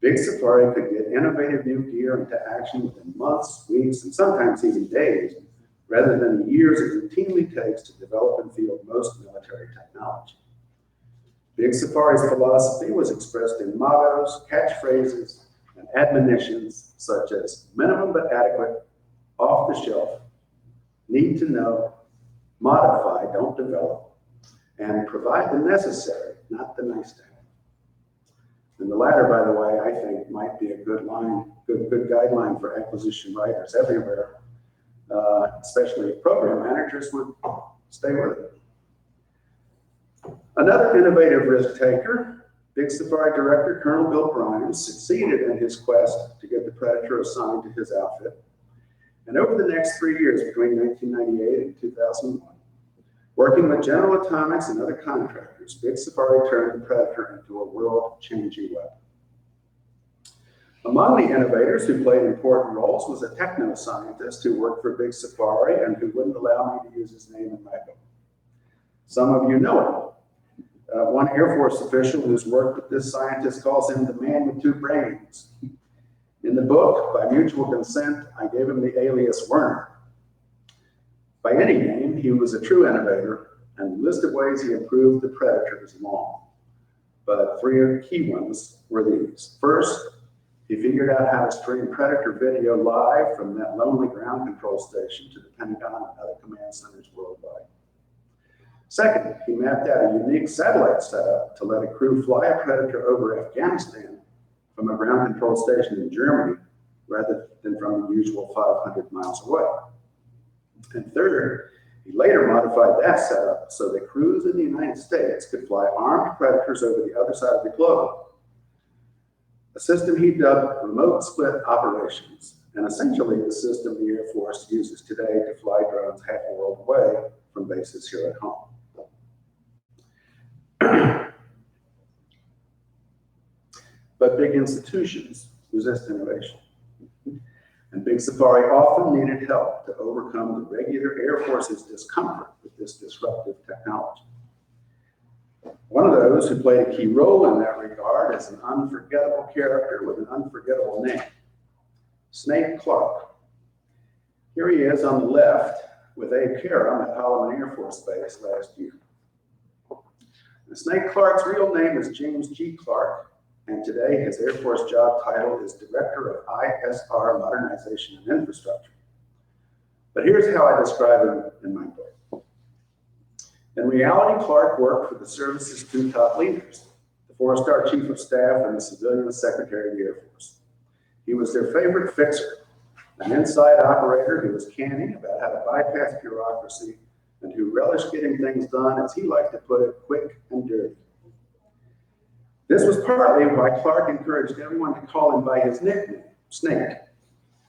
Big Safari could get innovative new gear into action within months, weeks, and sometimes even days, rather than the years it routinely takes to develop and field most military technology. Big Safari's philosophy was expressed in mottos, catchphrases, and admonitions such as minimum but adequate, off the shelf, need to know, modify, don't develop, and provide the necessary, not the nice to have. And the latter, by the way, I think might be a good guideline for acquisition writers everywhere, especially if program managers would stay with it. Another innovative risk taker, Big Safari director Colonel Bill Grimes, succeeded in his quest to get the Predator assigned to his outfit. And over the next 3 years, between 1998 and 2001, working with General Atomics and other contractors, Big Safari turned the Predator into a world-changing weapon. Among the innovators who played important roles was a techno-scientist who worked for Big Safari and who wouldn't allow me to use his name in my book. Some of you know him. One Air Force official who's worked with this scientist calls him the man with two brains. In the book, by mutual consent, I gave him the alias Werner. By any name, he was a true innovator, and the list of ways he improved the Predator is long. But three key ones were these. First, he figured out how to stream Predator video live from that lonely ground control station to the Pentagon and other command centers worldwide. Second, he mapped out a unique satellite setup to let a crew fly a Predator over Afghanistan from a ground control station in Germany rather than from the usual 500 miles away. And third, he later modified that setup so that crews in the United States could fly armed Predators over the other side of the globe. A system he dubbed remote split operations, and essentially the system the Air Force uses today to fly drones half a world away from bases here at home. But big institutions resist innovation. And Big Safari often needed help to overcome the regular Air Force's discomfort with this disruptive technology. One of those who played a key role in that regard is an unforgettable character with an unforgettable name, Snake Clark. Here he is on the left with Abe Karam at Holloman Air Force Base last year. And Snake Clark's real name is James G. Clark, and today his Air Force job title is Director of ISR Modernization and Infrastructure. But here's how I describe him in my book. In reality, Clark worked for the service's two top leaders, the four-star Chief of Staff and the civilian Secretary of the Air Force. He was their favorite fixer, an inside operator who was canny about how to bypass bureaucracy and who relished getting things done, as he liked to put it, quick and dirty. This was partly why Clark encouraged everyone to call him by his nickname, Snake,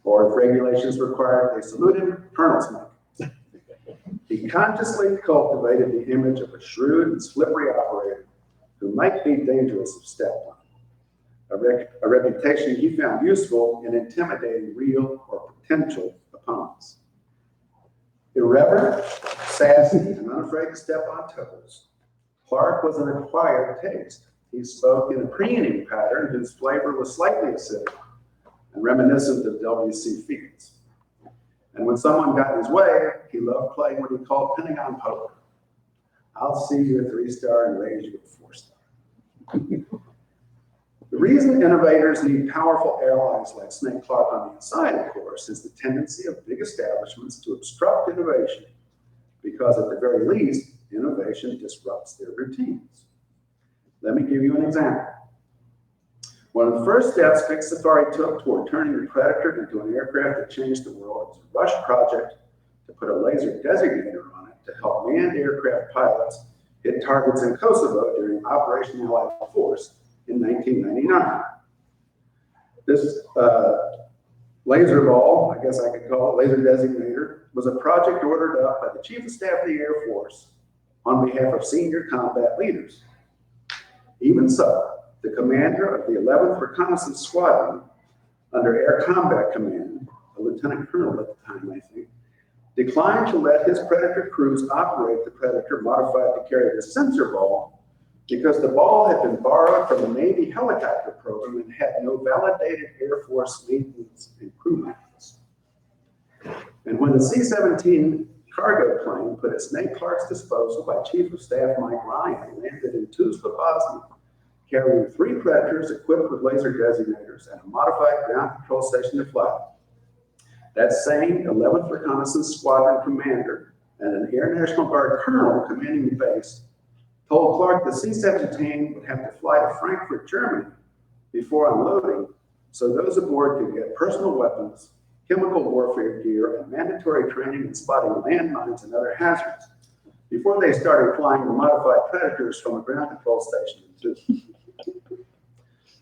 or if regulations required they salute him, Colonel Snake. He consciously cultivated the image of a shrewd and slippery operator who might be dangerous if stepped on, a reputation he found useful in intimidating real or potential opponents. Irreverent, sassy, and unafraid to step on toes, Clark was an acquired taste. He spoke in a preening pattern whose flavor was slightly acidic and reminiscent of W.C. Fields. And when someone got in his way, he loved playing what he called Pentagon poker. I'll see you a 3-star and raise you a 4-star. The reason innovators need powerful allies like Snake Clark on the inside, of course, is the tendency of big establishments to obstruct innovation, because at the very least, innovation disrupts their routines. Let me give you an example. One of the first steps Big Safari took toward turning the Predator into an aircraft that changed the world was a rush project to put a laser designator on it to help manned aircraft pilots hit targets in Kosovo during Operation Allied Force in 1999. This laser ball, I guess I could call it, laser designator, was a project ordered up by the Chief of Staff of the Air Force on behalf of senior combat leaders. Even so, the commander of the 11th Reconnaissance Squadron, under Air Combat Command, a lieutenant colonel at the time, I think, declined to let his Predator crews operate the Predator modified to carry the sensor ball because the ball had been borrowed from the Navy helicopter program and had no validated Air Force maintenance and crew manuals. And when the C-17 cargo plane put at Snake Clark's disposal by Chief of Staff Mike Ryan landed in Tuzla, Bosnia, carrying 3 Predators equipped with laser designators and a modified ground control station to fly. That same 11th Reconnaissance Squadron commander and an Air National Guard colonel commanding the base told Clark the C-17 would have to fly to Frankfurt, Germany before unloading, so those aboard could get personal weapons, chemical warfare gear, and mandatory training in spotting landmines and other hazards before they started flying the modified Predators from a ground control station in Tuzla.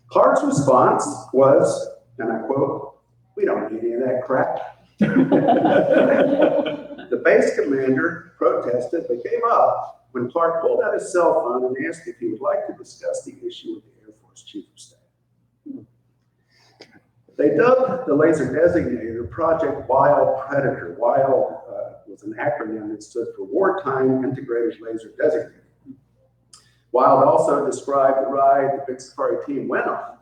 Clark's response was, and I quote, "We don't need any of that crap." The base commander protested but gave up when Clark pulled out his cell phone and asked if he would like to discuss the issue with the Air Force Chief of Staff. They dubbed the laser designator Project Wild Predator. Wild was an acronym that stood for Wartime Integrated Laser Designator. Wild also described the ride the Big Safari team went on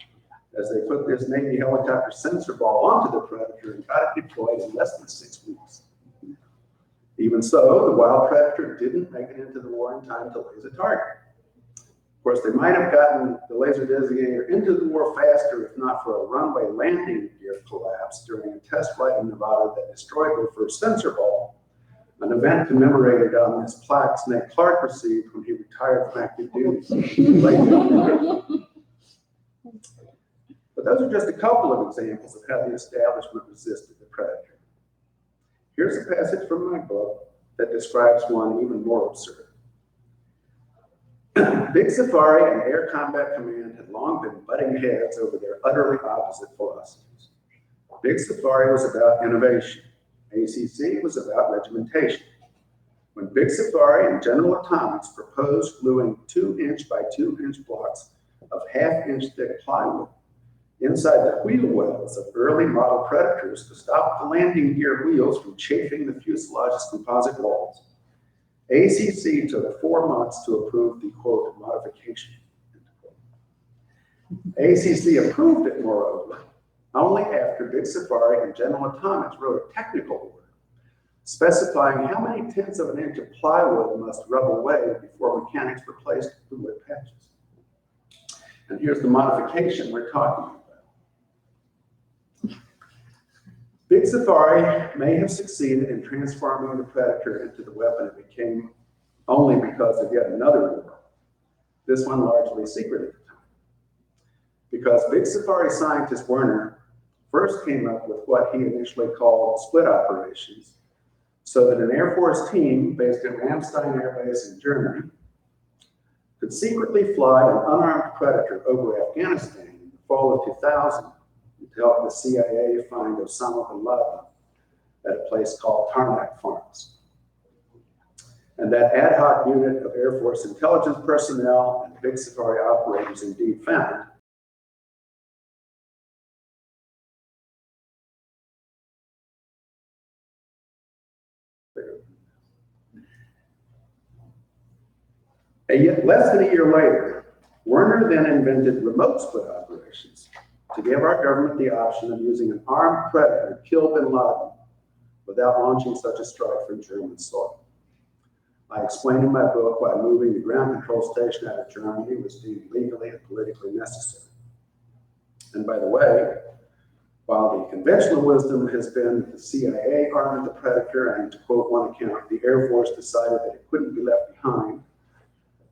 as they put this Navy helicopter sensor ball onto the Predator and got it deployed in less than 6 weeks. Even so, the wild Predator didn't make it into the war in time to laser target. Of course, they might have gotten the Laser Designator into the war faster if not for a runway landing gear collapse during a test flight in Nevada that destroyed their first sensor ball, an event commemorated on this plaque Snake Clark received when he retired from active duty. But those are just a couple of examples of how the establishment resisted the Predator. Here's a passage from my book that describes one even more absurd. Big Safari and Air Combat Command had long been butting heads over their utterly opposite philosophies. Big Safari was about innovation. ACC was about regimentation. When Big Safari and General Atomics proposed gluing 2-inch by 2-inch blocks of half-inch thick plywood inside the wheel wells of early model Predators to stop the landing gear wheels from chafing the fuselage's composite walls, ACC took 4 months to approve the, quote, modification, end quote. ACC approved it, moreover, only after Big Safari and General Atomics wrote a technical order specifying how many tenths of an inch of plywood must rub away before mechanics replaced the wood patches. And here's the modification we're talking about. Big Safari may have succeeded in transforming the Predator into the weapon it became only because of yet another war, this one largely secret at the time. Because Big Safari scientist Werner first came up with what he initially called split operations, so that an Air Force team based at Ramstein Air Base in Germany could secretly fly an unarmed Predator over Afghanistan in the fall of 2000 to help the CIA find Osama bin Laden at a place called Tarmac Farms. And that ad hoc unit of Air Force intelligence personnel and Big Safari operators indeed found less than a year later, Werner then invented remote split operations to give our government the option of using an armed Predator to kill bin Laden without launching such a strike from German soil. I explain in my book why moving the ground control station out of Germany was deemed legally and politically necessary. And by the way, while the conventional wisdom has been that the CIA armed the Predator and, to quote one account, the Air Force decided that it couldn't be left behind,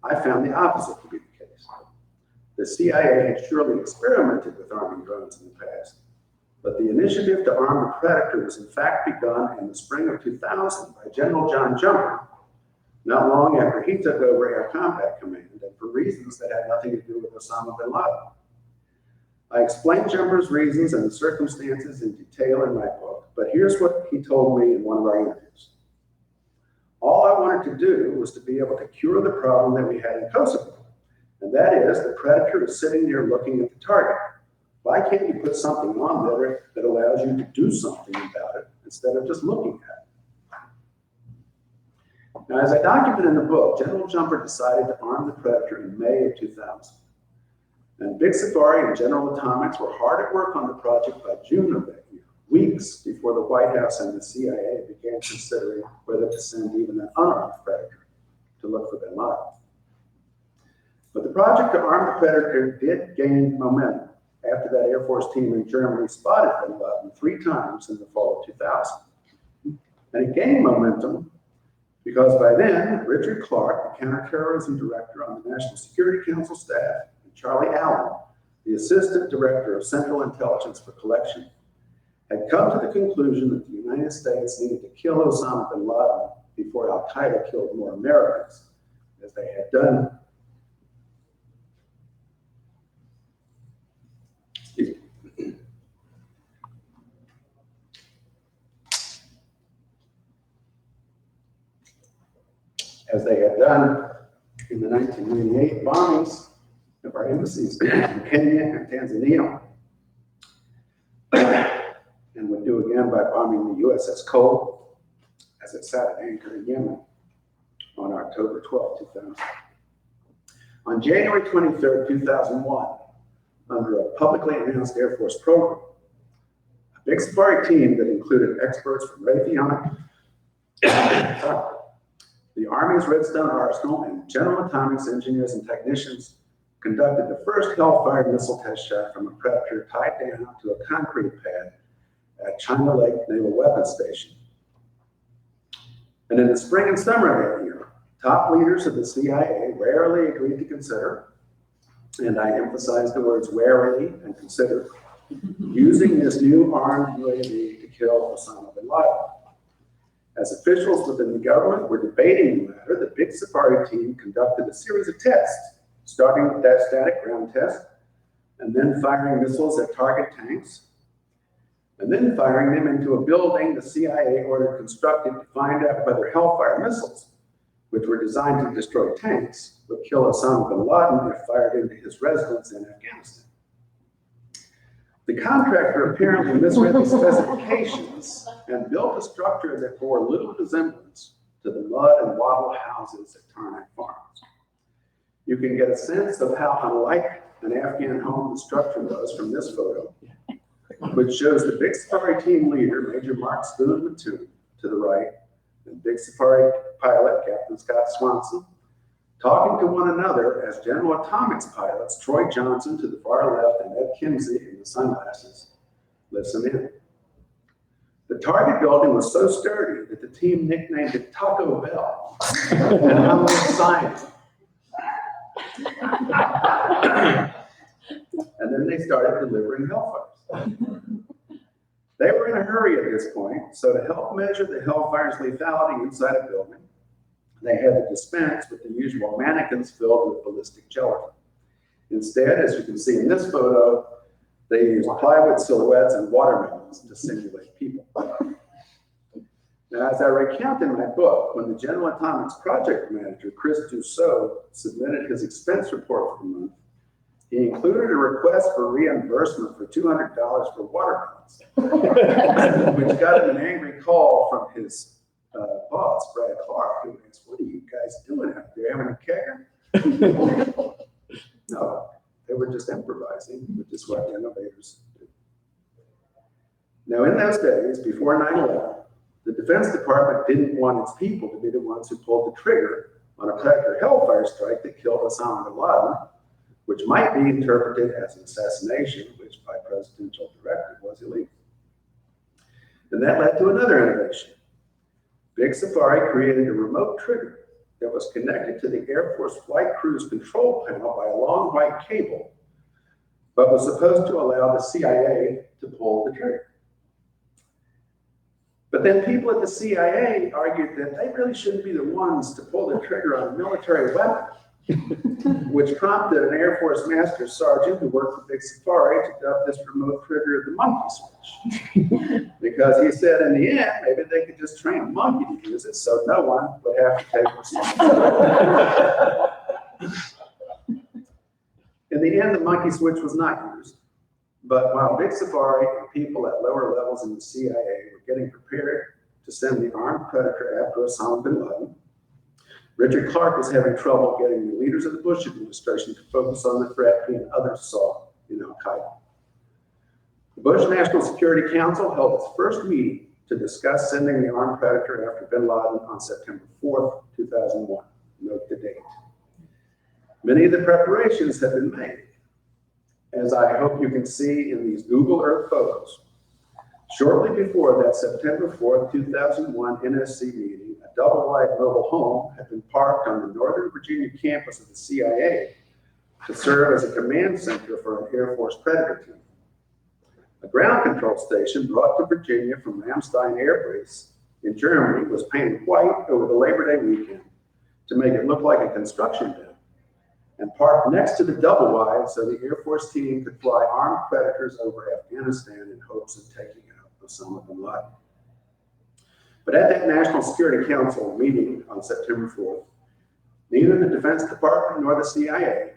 I found the opposite to be the case. The CIA had surely experimented with arming drones in the past, but the initiative to arm the Predator was in fact begun in the spring of 2000 by General John Jumper, not long after he took over Air Combat Command, and for reasons that had nothing to do with Osama bin Laden. I explained Jumper's reasons and the circumstances in detail in my book, but here's what he told me in one of our interviews. All I wanted to do was to be able to cure the problem that we had in Kosovo, and that is the Predator is sitting there looking at the target. Why can't you put something on there that allows you to do something about it instead of just looking at it? Now, as I document in the book, General Jumper decided to arm the Predator in May of 2000. And Big Safari and General Atomics were hard at work on the project by June of that year, weeks before the White House and the CIA began considering whether to send even an unarmed Predator to look for bin Laden. But the project to arm the Predator did gain momentum after that Air Force team in Germany spotted bin Laden 3 times in the fall of 2000. And it gained momentum because by then, Richard Clark, the counterterrorism director on the National Security Council staff, and Charlie Allen, the assistant director of Central Intelligence for Collection, had come to the conclusion that the United States needed to kill Osama bin Laden before al-Qaeda killed more Americans, as they had done. As they had done in the 1998 bombings of our embassies in Kenya and Tanzania, and would do again by bombing the USS Cole as it sat at anchor in Yemen on October 12, 2000. On January 23, 2001, under a publicly announced Air Force program. A big safari team that included experts from Raytheon, the Army's Redstone Arsenal, and General Atomics engineers and technicians conducted the first Hellfire missile test shot from a Predator tied down to a concrete pad at China Lake Naval Weapons Station. And in the spring and summer of that year, top leaders of the CIA rarely agreed to consider, and I emphasize the words rarely and consider, using this new armed UAV to kill Osama bin Laden. As officials within the government were debating the matter, the big safari team conducted a series of tests, starting with that static ground test, and then firing missiles at target tanks, and then firing them into a building the CIA ordered constructed to find out whether Hellfire missiles, which were designed to destroy tanks, would kill Osama bin Laden if fired into his residence in Afghanistan. The contractor apparently misread the specifications and built a structure that bore little resemblance to the mud and wattle houses at Tarnak Farms. You can get a sense of how unlike an Afghan home the structure was from this photo, which shows the big safari team leader, Major Mark Spoon Mattoon, to the right, and big safari pilot, Captain Scott Swanson, talking to one another as General Atomics pilots, Troy Johnson to the far left and Ed Kimsey in the sunglasses, listen in. The target building was so sturdy that the team nicknamed it Taco Bell and hung a sign. And then they started delivering Hellfires. They were in a hurry at this point, so to help measure the Hellfire's lethality inside a building, they had to dispense with the usual mannequins filled with ballistic gelatin. Instead, as you can see in this photo, they used plywood silhouettes and watermelons to simulate people. Now, as I recount in my book, when the General Atomics project manager, Chris Dussault, submitted his expense report for the month, he included a request for reimbursement for $200 for watermelons, which got him an angry call from his boss, Brad Clark, who asked, "What are you guys doing out there? Having a kegger?" No, they were just improvising, which is what innovators do. Now, in those days, before 9/11, the Defense Department didn't want its people to be the ones who pulled the trigger on a Predator Hellfire strike that killed Osama bin Laden, which might be interpreted as an assassination, which by presidential directive was illegal. And that led to another innovation. Big Safari created a remote trigger that was connected to the Air Force Flight Crew's control panel by a long white cable, but was supposed to allow the CIA to pull the trigger. But then people at the CIA argued that they really shouldn't be the ones to pull the trigger on a military weapon, which prompted an Air Force Master Sergeant who worked for Big Safari to dub this remote trigger the monkey switch. Because he said in the end, maybe they could just train a monkey to use it so no one would have to take responsibility. In the end, the monkey switch was not used. But while Big Safari and people at lower levels in the CIA were getting prepared to send the armed Predator after Osama bin Laden, Richard Clark was having trouble getting the leaders of the Bush administration to focus on the threat he and others saw in Al-Qaeda. The Bush National Security Council held its first meeting to discuss sending the armed Predator after bin Laden on September 4th, 2001. Note the date. Many of the preparations had been made, as I hope you can see in these Google Earth photos. Shortly before that September 4th, 2001 NSC meeting, a double-wide mobile home had been parked on the Northern Virginia campus of the CIA to serve as a command center for an Air Force Predator team. A ground control station brought to Virginia from Ramstein Air Base in Germany was painted white over the Labor Day weekend to make it look like a construction bin, and parked next to the double wide so the Air Force team could fly armed Predators over Afghanistan in hopes of taking out Osama bin Laden. But at that National Security Council meeting on September 4th, neither the Defense Department nor the CIA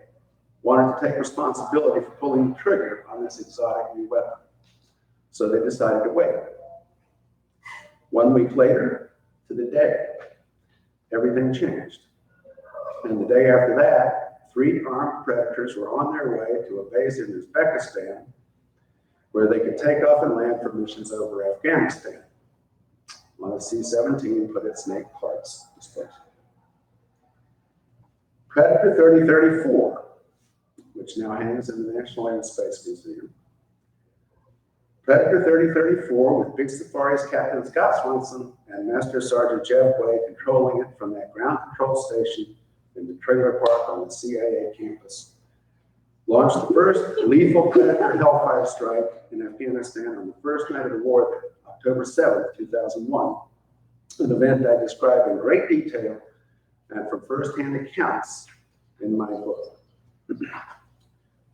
wanted to take responsibility for pulling the trigger on this exotic new weapon. So they decided to wait. 1 week later, to the day, everything changed. And the day after that, 3 armed predators were on their way to a base in Uzbekistan where they could take off and land for missions over Afghanistan. One of C-17 put its snake parts disposal. Predator 3034, which now hangs in the National Air and Space Museum. Predator 3034 with Big Safari's Captain Scott Swanson and Master Sergeant Jeff Way controlling it from that ground control station in the trailer park on the CIA campus. Launched the first lethal Predator Hellfire strike in Afghanistan on the first night of the war, October 7th, 2001, an event I describe in great detail and from firsthand accounts in my book.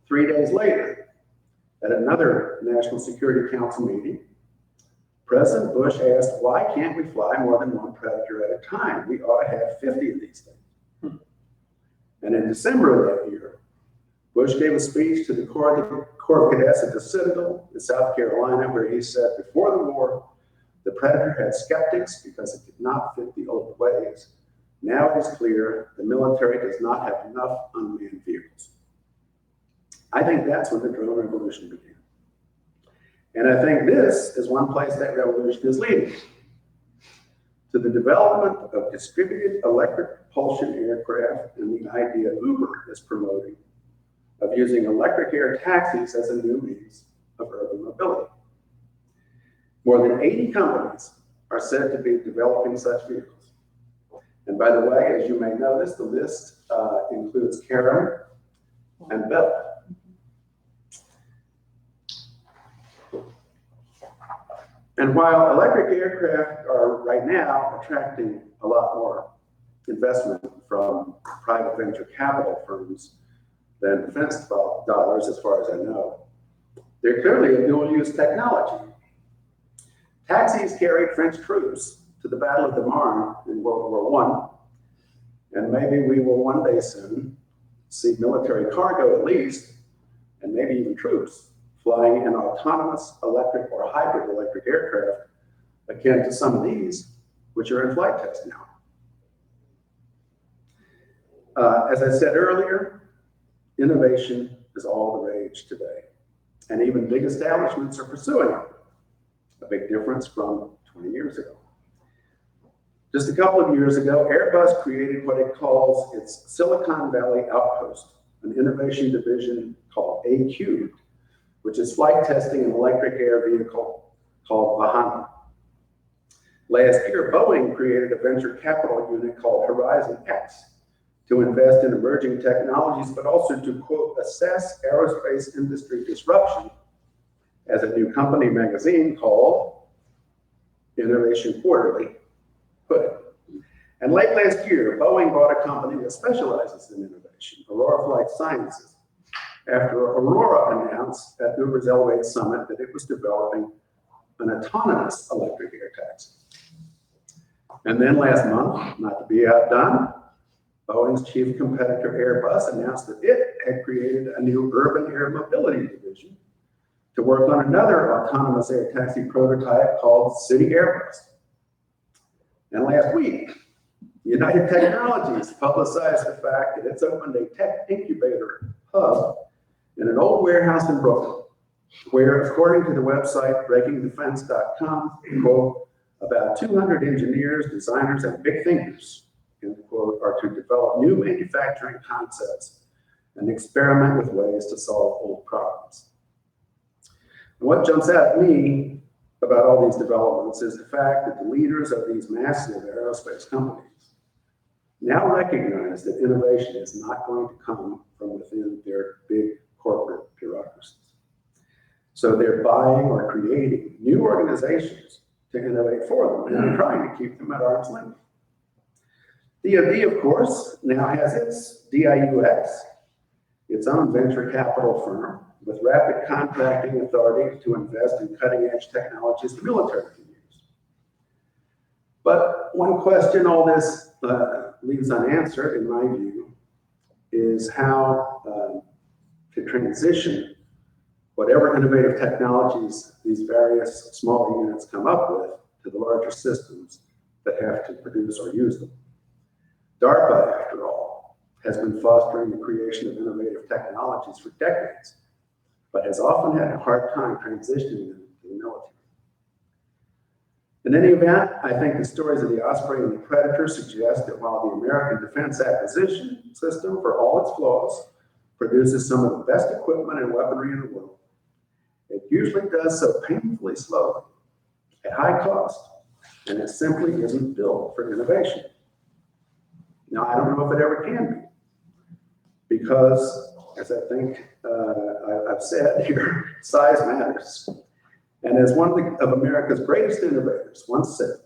3 days later, at another National Security Council meeting, President Bush asked, why can't we fly more than one Predator at a time? We ought to have 50 of these things. And in December of that year, Bush gave a speech to the Corps of Cadets at the Citadel in South Carolina, where he said, before the war, the Predator had skeptics because it did not fit the old ways. Now it is clear the military does not have enough unmanned vehicles. I think that's when the drone revolution began. And I think this is one place that revolution is leading, to the development of distributed electric propulsion aircraft and the idea Uber is promoting of using electric air taxis as a new means of urban mobility. More than 80 companies are said to be developing such vehicles. And by the way, as you may notice, the list includes Caterham and Bell. And while electric aircraft are right now attracting a lot more investment from private venture capital firms than defense dollars, as far as I know, they're clearly a dual-use technology. Taxis carried French troops to the Battle of the Marne in World War I, and maybe we will one day soon see military cargo at least, and maybe even troops, flying an autonomous electric or hybrid electric aircraft akin to some of these, which are in flight test now. As I said earlier, innovation is all the rage today, and even big establishments are pursuing it. A big difference from 20 years ago. Just a couple of years ago, Airbus created what it calls its Silicon Valley Outpost, an innovation division called A-Cubed, which is flight testing an electric air vehicle called Vahana. Last year, Boeing created a venture capital unit called Horizon X to invest in emerging technologies, but also to, quote, assess aerospace industry disruption, as a new company magazine called Innovation Quarterly put it. And late last year, Boeing bought a company that specializes in innovation, Aurora Flight Sciences, after Aurora announced at Uber's Elevate Summit that it was developing an autonomous electric air taxi. And then last month, not to be outdone, Boeing's chief competitor Airbus announced that it had created a new urban air mobility division to work on another autonomous air taxi prototype called City Airbus. And last week, United Technologies publicized the fact that it's opened a tech incubator hub in an old warehouse in Brooklyn, where, according to the website breakingdefense.com, quote, about 200 engineers, designers, and big thinkers, end quote, are to develop new manufacturing concepts and experiment with ways to solve old problems. And what jumps out at me about all these developments is the fact that the leaders of these massive aerospace companies now recognize that innovation is not going to come from within their big corporate bureaucracies. So they're buying or creating new organizations to innovate for them, and they're trying to keep them at arm's length. DoD, of course, now has its DIUX, its own venture capital firm with rapid contracting authority to invest in cutting-edge technologies the military can use. But one question all this leaves unanswered, in my view, is how to transition whatever innovative technologies these various small units come up with to the larger systems that have to produce or use them. DARPA, after all, has been fostering the creation of innovative technologies for decades, but has often had a hard time transitioning them to the military. In any event, I think the stories of the Osprey and the Predator suggest that while the American defense acquisition system, for all its flaws, produces some of the best equipment and weaponry in the world, it usually does so painfully slowly, at high cost, and it simply isn't built for innovation. Now, I don't know if it ever can be, because, as I think I've said here, size matters. And as one of America's greatest innovators once said,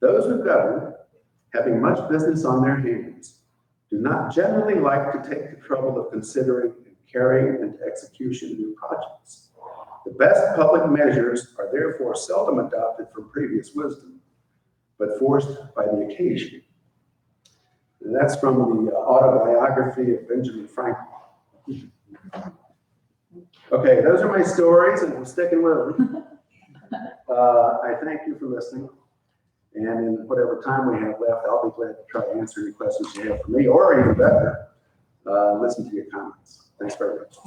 those who govern, having much business on their hands, do not generally like to take the trouble of considering and carrying into execution new projects. The best public measures are therefore seldom adopted from previous wisdom, but forced by the occasion. And that's from the Autobiography of Benjamin Franklin. Okay, those are my stories, and I'm sticking with them. I thank you for listening. And in whatever time we have left, I'll be glad to try to answer any questions you have for me, or even better, listen to your comments. Thanks very much.